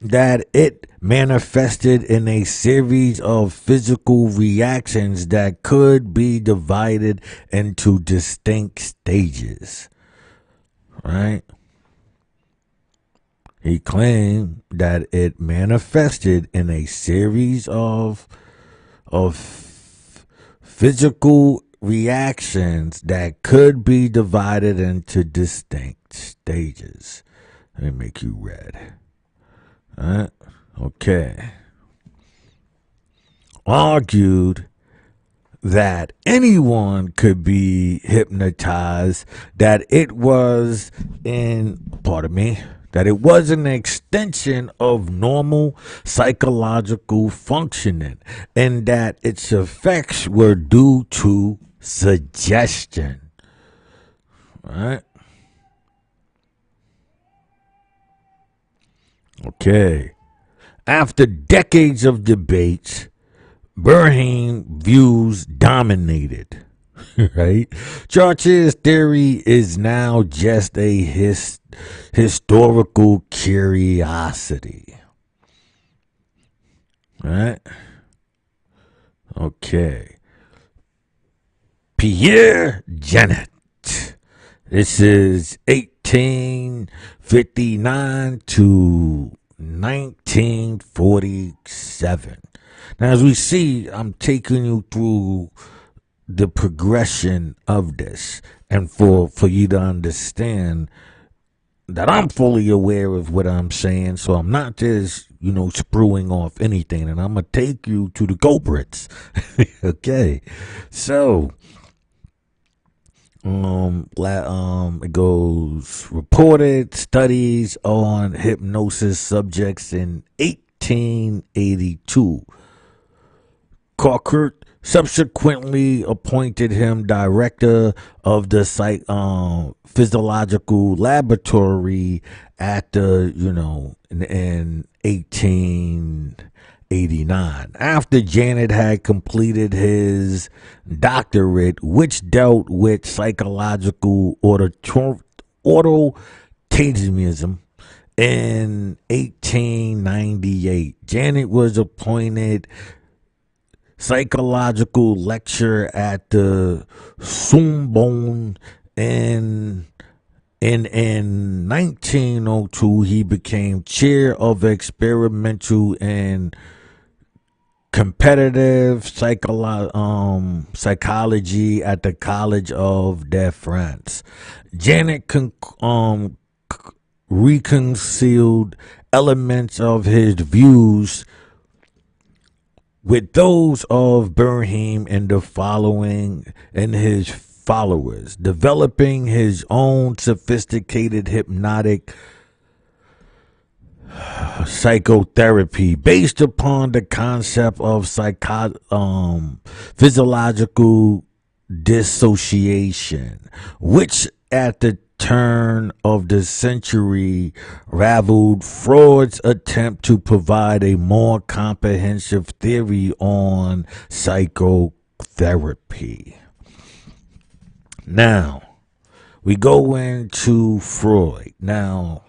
that it manifested in a series of physical reactions that could be divided into distinct stages. Right? He claimed that it manifested in a series of physical reactions that could be divided into distinct stages. Let me make you red. Okay. Argued that anyone could be hypnotized, that it was that it was an extension of normal psychological functioning, and that its effects were due to suggestion. Right? Okay. After decades of debates, Bernheim views dominated, right? Church's theory is now just a historical curiosity, right? Okay. Pierre Janet. This is 1859 to 1947. Now, as we see, I'm taking you through the progression of this, and for you to understand that I'm fully aware of what I'm saying, so I'm not just, spruing off anything, and I'm going to take you to the culprits. Okay. So, it goes, reported studies on hypnosis subjects in 1882. Cockert subsequently appointed him director of the physiological laboratory at the, in 1889. After Janet had completed his doctorate, which dealt with psychological automatism, in 1898, Janet was appointed psychological lecturer at the Sorbonne. In 1902, he became chair of experimental and competitive psychology at the College of de France. Janet reconciled elements of his views with those of Bernheim and his followers, developing his own sophisticated hypnotic psychotherapy based upon the concept of physiological dissociation, which at the turn of the century rivaled Freud's attempt to provide a more comprehensive theory on psychotherapy. Now, we go into Freud. Now,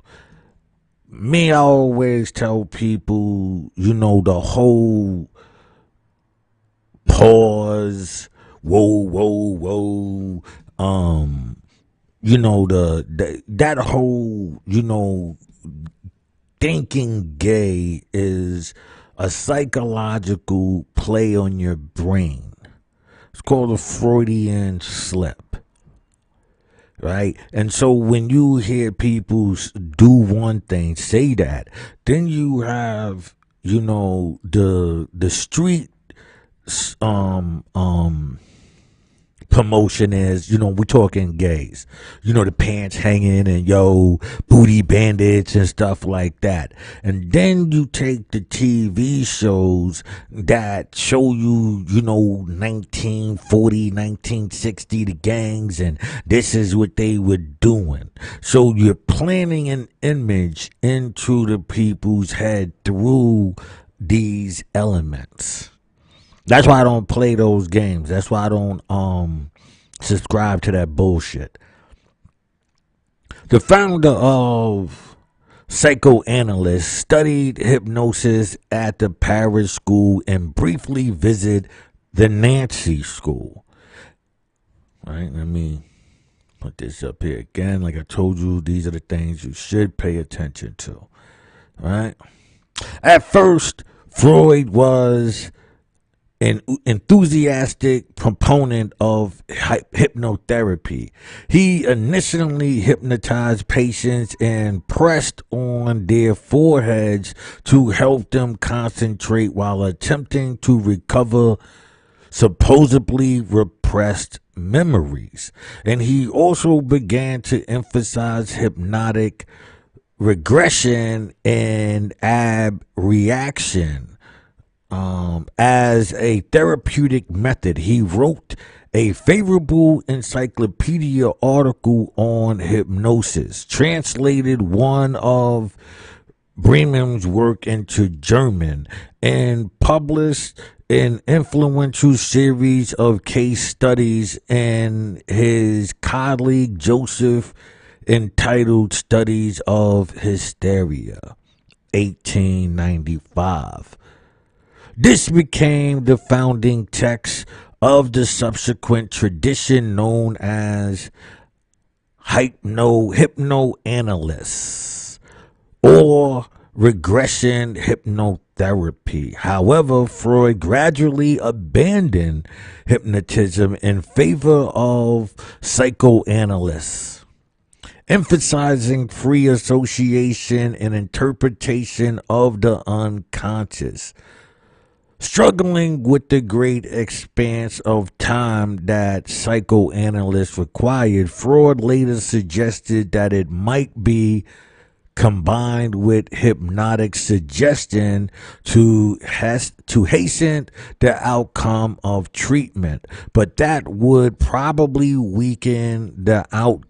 I always tell people, the whole pause, whoa, that whole, thinking gay is a psychological play on your brain. It's called a Freudian slip. Right? And so when you hear people do one thing, say that, then you have, the street promotion is, we're talking gays, the pants hanging and booty bandits and stuff like that. And then you take the TV shows that show you, 1940, 1960, the gangs, and this is what they were doing. So you're planting an image into the people's head through these elements. That's why I don't play those games. That's why I don't subscribe to that bullshit. The founder of Psychoanalyst studied hypnosis at the Paris School and briefly visited the Nancy School. Right? Let me put this up here again. Like I told you, these are the things you should pay attention to. Right? At first, Freud was an enthusiastic proponent of hypnotherapy. He initially hypnotized patients and pressed on their foreheads to help them concentrate while attempting to recover supposedly repressed memories. And he also began to emphasize hypnotic regression and abreaction as a therapeutic method. He wrote a favorable encyclopedia article on hypnosis, translated one of Bremen's work into German, and published an influential series of case studies in his colleague Joseph entitled Studies of Hysteria, 1895. This became the founding text of the subsequent tradition known as hypnoanalysis or regression hypnotherapy. However, Freud gradually abandoned hypnotism in favor of psychoanalysis, emphasizing free association and interpretation of the unconscious. Struggling with the great expanse of time that psychoanalysts required, Freud later suggested that it might be combined with hypnotic suggestion to hasten the outcome of treatment, but that would probably weaken the outcome.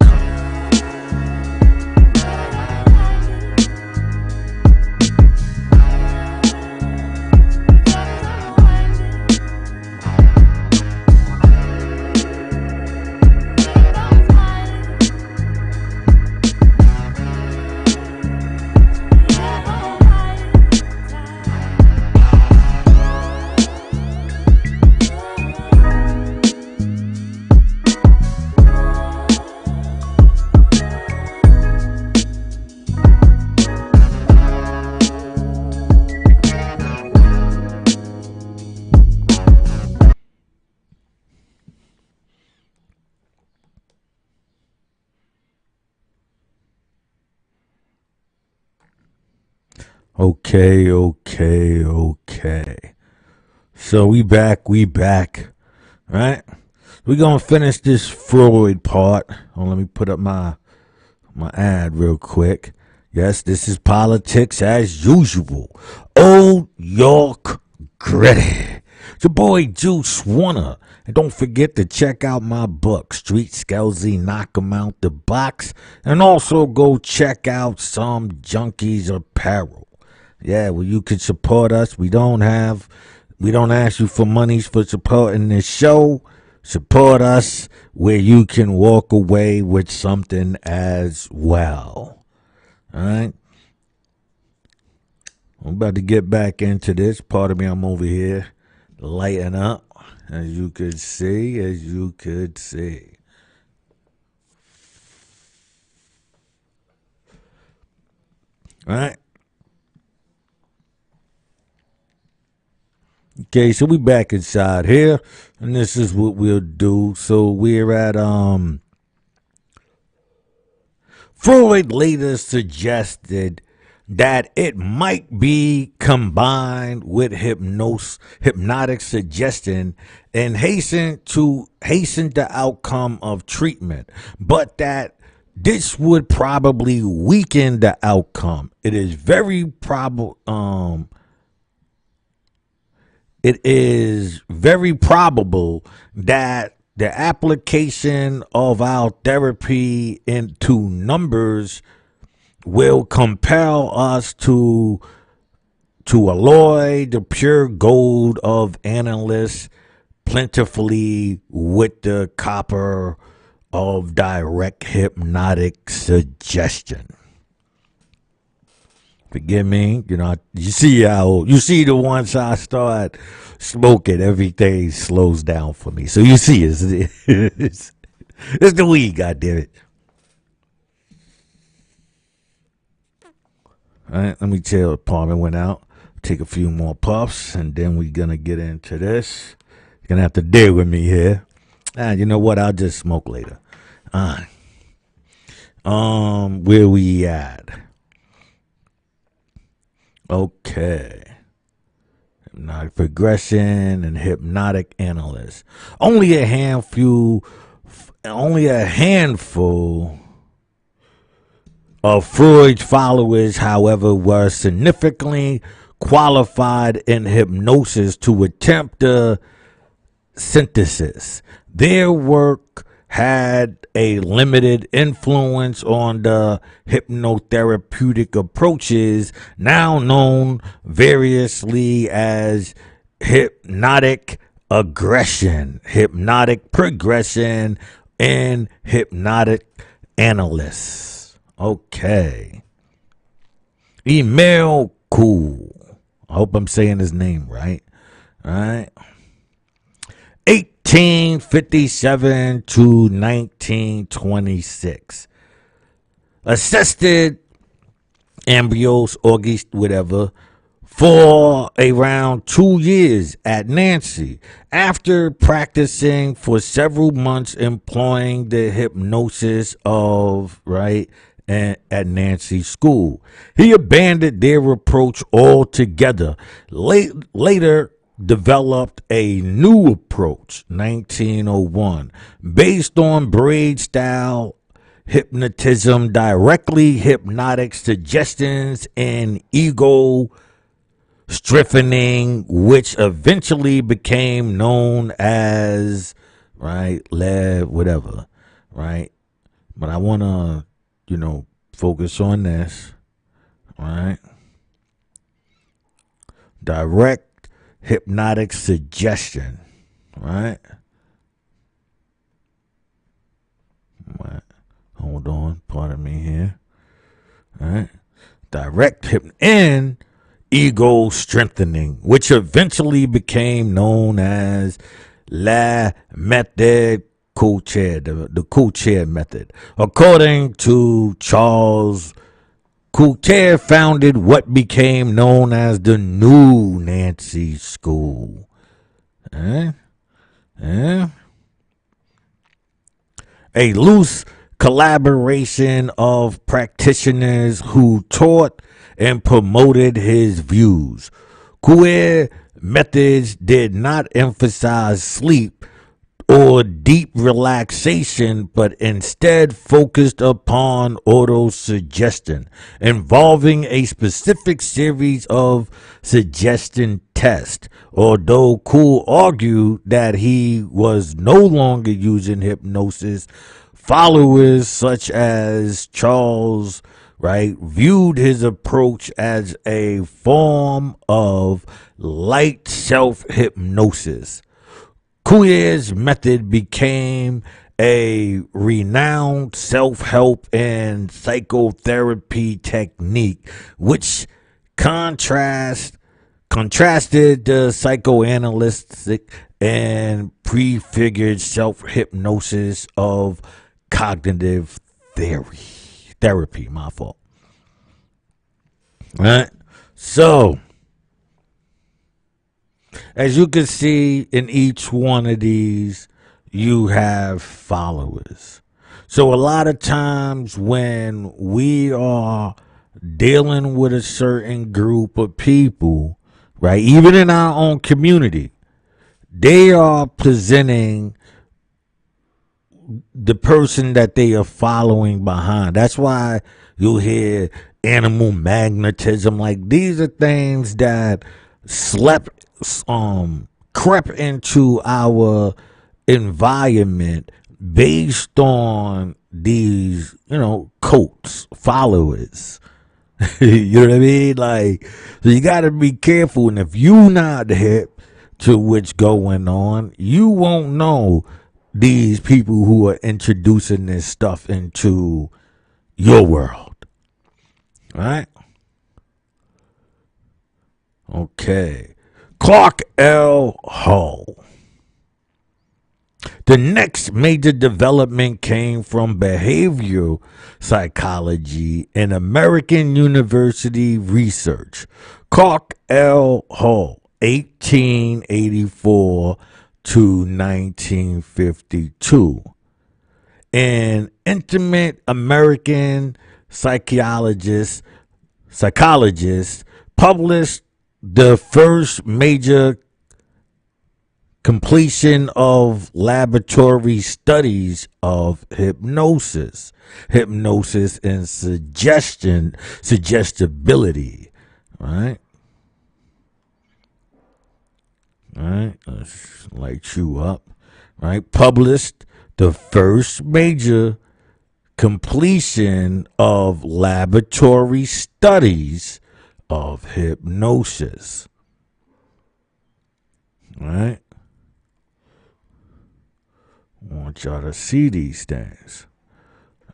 Okay. So we back, right? We're gonna finish this Freud part. Oh, let me put up my ad real quick. Yes, this is politics as usual. Old York Gritty. It's your boy Juice Warner. And don't forget to check out my book, Street Skelzy, Knock 'em Out the Box. And also go check out Some Junkies Apparel. Yeah, well, you can support us. We don't ask you for monies for supporting this show. Support us where you can walk away with something as well. All right. I'm about to get back into this. Pardon me, I'm over here lighting up, as you could see. All right. Okay, so we back inside here, and this is what we'll do. So we're at Freud later suggested that it might be combined with hypnotic suggestion and hasten the outcome of treatment, but that this would probably weaken the outcome. It is very probable that the application of our therapy into numbers will compel us to alloy the pure gold of analysts plentifully with the copper of direct hypnotic suggestion. Forgive me, you see the once I start smoking, everything slows down for me. So you see, it's the weed, goddammit. All right, let me tell. Apartment went out. take a few more puffs, and then we're gonna get into this. You're gonna have to deal with me here. You know what? I'll just smoke later. Where we at? Okay. Hypnotic progression and hypnotic analyst. Only a handful of Freud's followers, however, were significantly qualified in hypnosis to attempt the synthesis. Their work had a limited influence on the hypnotherapeutic approaches now known variously as hypnotic aggression, hypnotic progression, and hypnotic analysts. Okay. Emil Cool. I hope I'm saying his name right. All right. 1857 to 1926. Assisted embryos, August, whatever, for around 2 years at Nancy. After practicing for several months employing the hypnosis of, right, at Nancy school, he abandoned their approach altogether. Later, developed a new approach, 1901, based on braid style hypnotism, directly hypnotic suggestions, and ego strengthening, which eventually became known as, right, whatever, right? But I want to, focus on this, right? Direct hypnotic suggestion, right? Hold on, pardon me here. All right. Direct and ego strengthening, which eventually became known as La Method Co-Chair, the co-chair method. According to Charles, Coulter founded what became known as the New Nancy School. A loose collaboration of practitioners who taught and promoted his views. Coulter methods did not emphasize sleep or deep relaxation, but instead focused upon autosuggestion, involving a specific series of suggestion tests. Although Cool argued that he was no longer using hypnosis, followers such as Charles, right, viewed his approach as a form of light self-hypnosis. Coulter's method became a renowned self-help and psychotherapy technique, which contrasted the psychoanalytic and prefigured self-hypnosis of cognitive therapy. My fault. All right. So, as you can see in each one of these, you have followers. So a lot of times when we are dealing with a certain group of people, right, even in our own community, they are presenting the person that they are following behind. That's why you'll hear animal magnetism. Like, these are things that crept into our environment based on these, cults, followers. You know what I mean? Like, so you got to be careful. And if you not hip to what's going on, you won't know these people who are introducing this stuff into your world. All right? Okay. Clark L. Hull. The next major development came from behavioral psychology and American University research. Clark L. Hall, 1884 to 1952. An intimate American psychologist published the first major completion of laboratory studies of hypnosis and suggestibility. Right? Let's light you up. Right? Published the first major completion of laboratory studies of hypnosis. Right? I want y'all to see these things.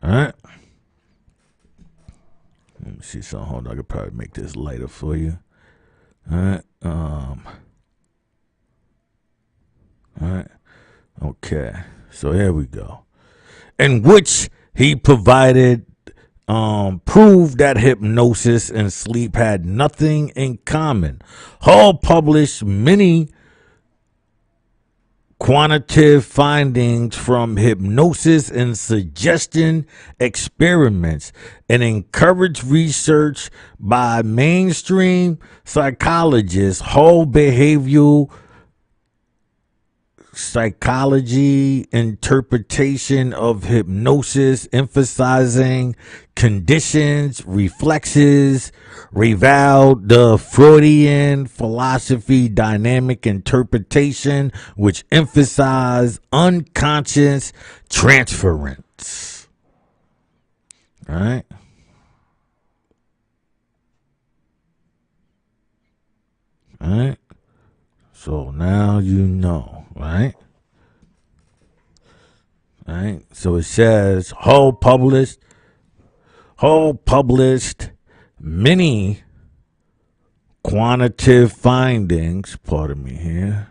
All right. Let me see something. Hold on. I could probably make this lighter for you. All right. All right. Okay. So here we go. In which he provided proved that hypnosis and sleep had nothing in common. Hall published many quantitative findings from hypnosis and suggestion experiments and encouraged research by mainstream psychologists. Whole behavioral psychology interpretation of hypnosis, emphasizing conditions, reflexes, reviled the Freudian philosophy dynamic interpretation, which emphasized unconscious transference. All right. All right. So now you know, right? All right. So it says Hull published many quantitative findings. Pardon me here.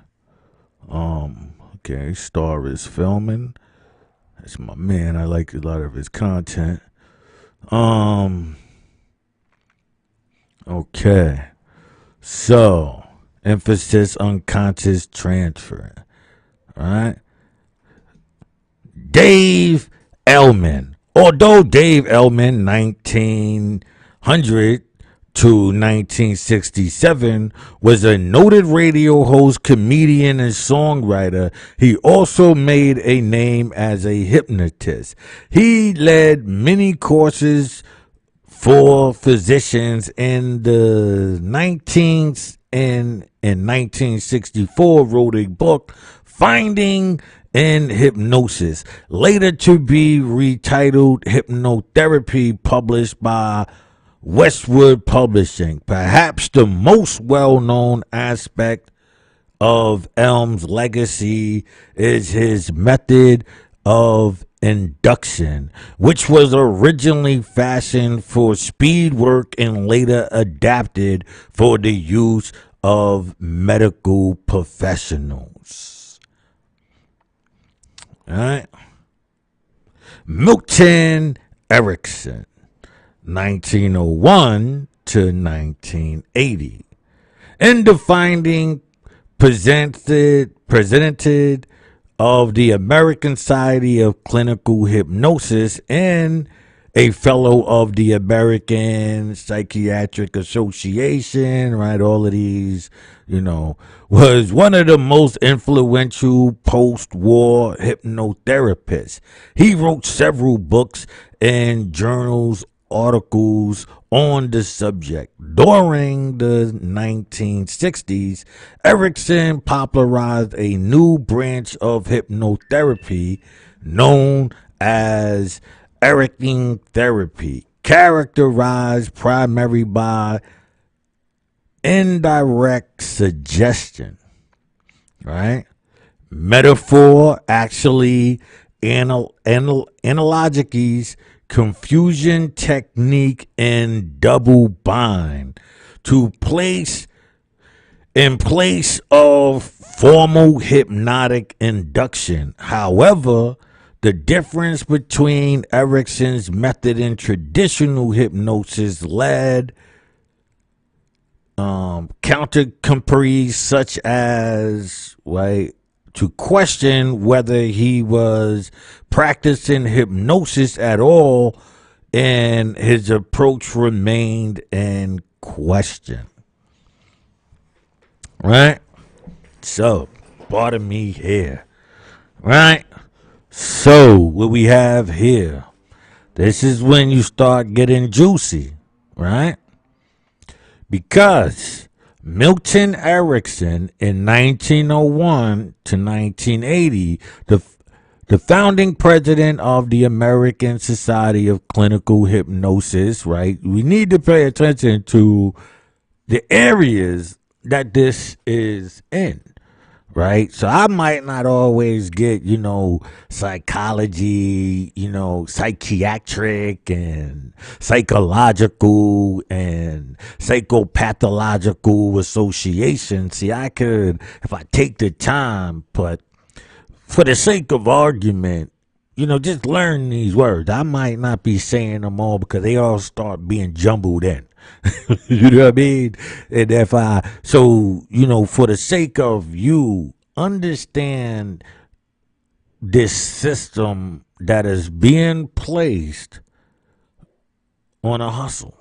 Okay, Star is filming. That's my man. I like a lot of his content. Okay. So emphasis unconscious transfer. All right. Dave Ellman. Although Dave Ellman, 1900 to 1967, was a noted radio host, comedian, and songwriter, he also made a name as a hypnotist. He led many courses for physicians in the 19th and in 1964 wrote a book, Finding in Hypnosis, later to be retitled Hypnotherapy, published by Westwood Publishing. Perhaps the most well-known aspect of Elm's legacy is his method of induction, which was originally fashioned for speed work and later adapted for the use of medical professionals. All right. Milton Erickson, 1901 to 1980. In the finding presented of the American Society of Clinical Hypnosis and a fellow of the American Psychiatric Association, right? All of these, was one of the most influential post-war hypnotherapists. He wrote several books and journals, articles on the subject. During the 1960s, Erickson popularized a new branch of hypnotherapy known as Erickson therapy, characterized primarily by indirect suggestion, right? Metaphor, actually, analogies, confusion technique, and double bind to place in place of formal hypnotic induction. However, the difference between Erickson's method and traditional hypnosis led countercomperies such as to question whether he was practicing hypnosis at all, and his approach remained in question. Right? So, pardon me here. Right? So, what we have here, this is when you start getting juicy. Right? Because Milton Erickson in 1901 to 1980, the founding president of the American Society of Clinical Hypnosis, right? We need to pay attention to the areas that this is in, right? So I might not always get, psychology, psychiatric and psychological and psychopathological association. See, I could, if I take the time, but for the sake of argument, just learn these words. I might not be saying them all because they all start being jumbled in. You know what I mean? And for the sake of you, understand this system that is being placed on a hustle.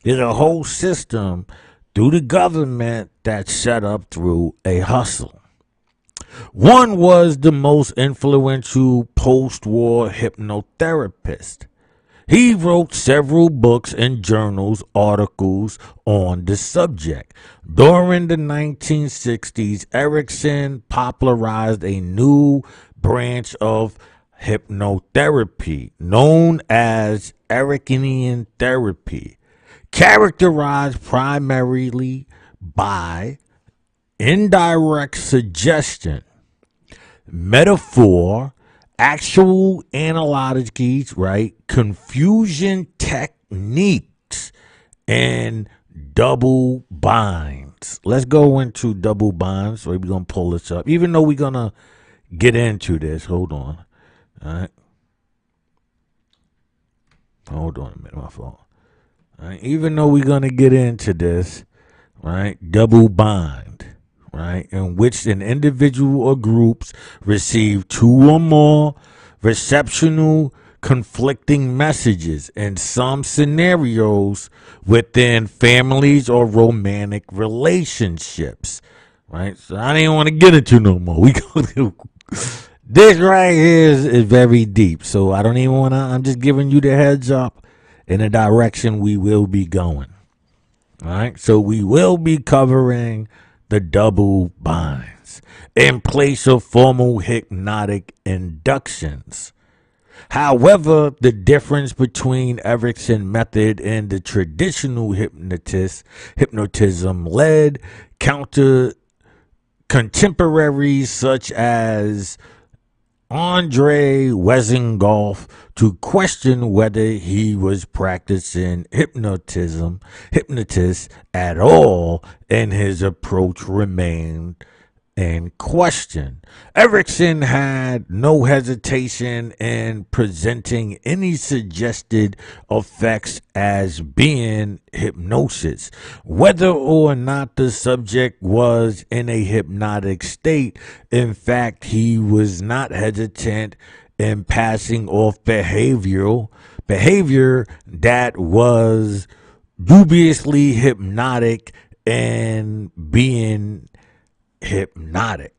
There's a whole system through the government that's set up through a hustle. One was the most influential post-war hypnotherapist. He wrote several books and journals, articles on the subject. During the 1960s, Erickson popularized a new branch of hypnotherapy known as Ericksonian therapy, characterized primarily by indirect suggestion, metaphor, actual analogies, right? Confusion techniques, and double binds. Let's go into double binds. So we're going to pull this up. Even though we're going to get into this. Hold on. All right. Hold on a minute, my fault. All right. Even though we're going to get into this, right? Double bind. Right, in which an individual or groups receive two or more receptional conflicting messages in some scenarios within families or romantic relationships. Right, so I didn't want to get into no more. This right here is very deep, so I don't even want to. I'm just giving you the heads up in the direction we will be going. All right, so we will be covering the double binds in place of formal hypnotic inductions. However, the difference between Erickson method and the traditional hypnotism led contemporaries such as Andre Wesengolf to question whether he was practicing hypnosis at all, and his approach remained in question. Erickson had no hesitation in presenting any suggested effects as being hypnosis. Whether or not the subject was in a hypnotic state, in fact, he was not hesitant in passing off behavior that was dubiously hypnotic and being hypnotic.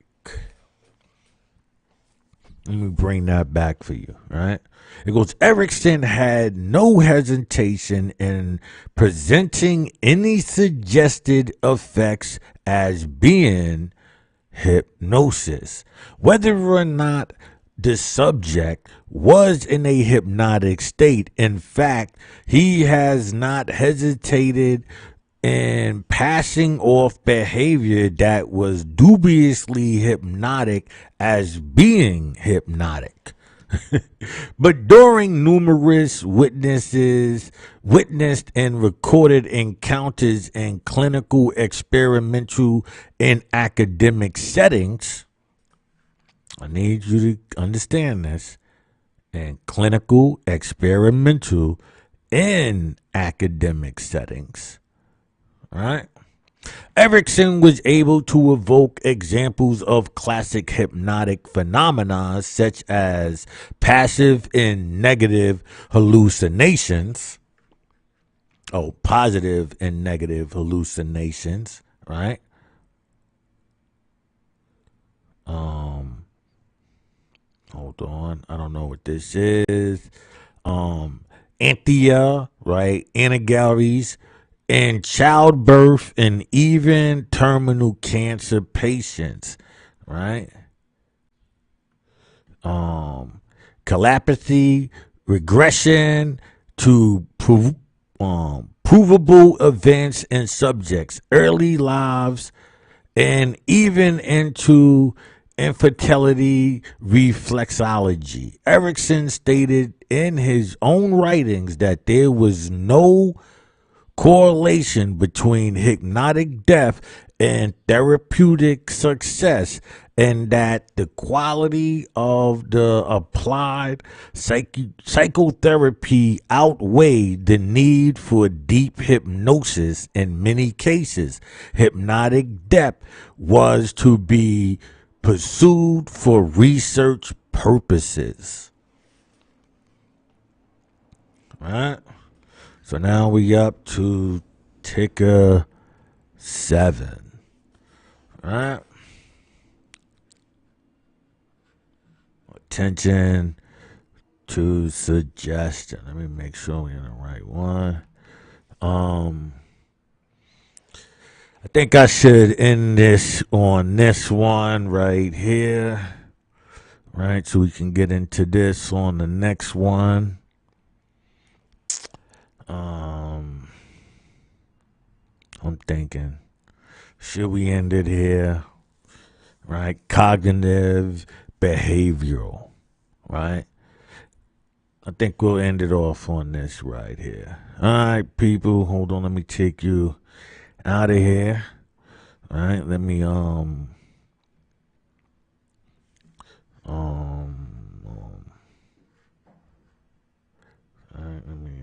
Let me bring that back for you, right? It goes, Erickson had no hesitation in presenting any suggested effects as being hypnosis. Whether or not the subject was in a hypnotic state, in fact, he has not hesitated in passing off behavior that was dubiously hypnotic as being hypnotic. But during numerous witnessed and recorded encounters in clinical, experimental, and academic settings, I need you to understand this, in clinical, experimental, and academic settings, all right? Erickson was able to evoke examples of classic hypnotic phenomena such as passive and negative hallucinations. Oh, positive and negative hallucinations, right? Hold on. I don't know what this is. Anthea, right? Anagales, and childbirth and even terminal cancer patients, right? Calapathy, regression to provable events and subjects, early lives, and even into infertility reflexology. Erickson stated in his own writings that there was no correlation between hypnotic depth and therapeutic success, and that the quality of the applied psychotherapy outweighed the need for deep hypnosis. In many cases, hypnotic depth was to be pursued for research purposes. All right. So now we up to ticker 7. All right. Attention to suggestion. Let me make sure we're in the right one. I think I should end this on this one right here. Right, so we can get into this on the next one. I'm thinking, should we end it here? Right? Cognitive behavioral. Right? I think we'll end it off on this right here. All right, people. Hold on. Let me take you out of here. All right. Let me, all right, let me.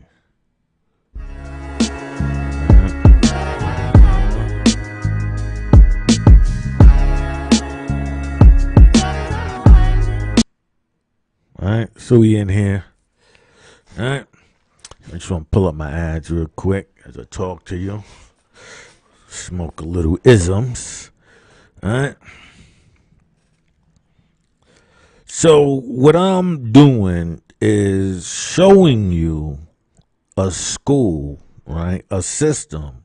All right, so we in here. All right, I just want to pull up my ads real quick as I talk to you. Smoke a little isms. All right. So what I'm doing is showing you a school, right? A system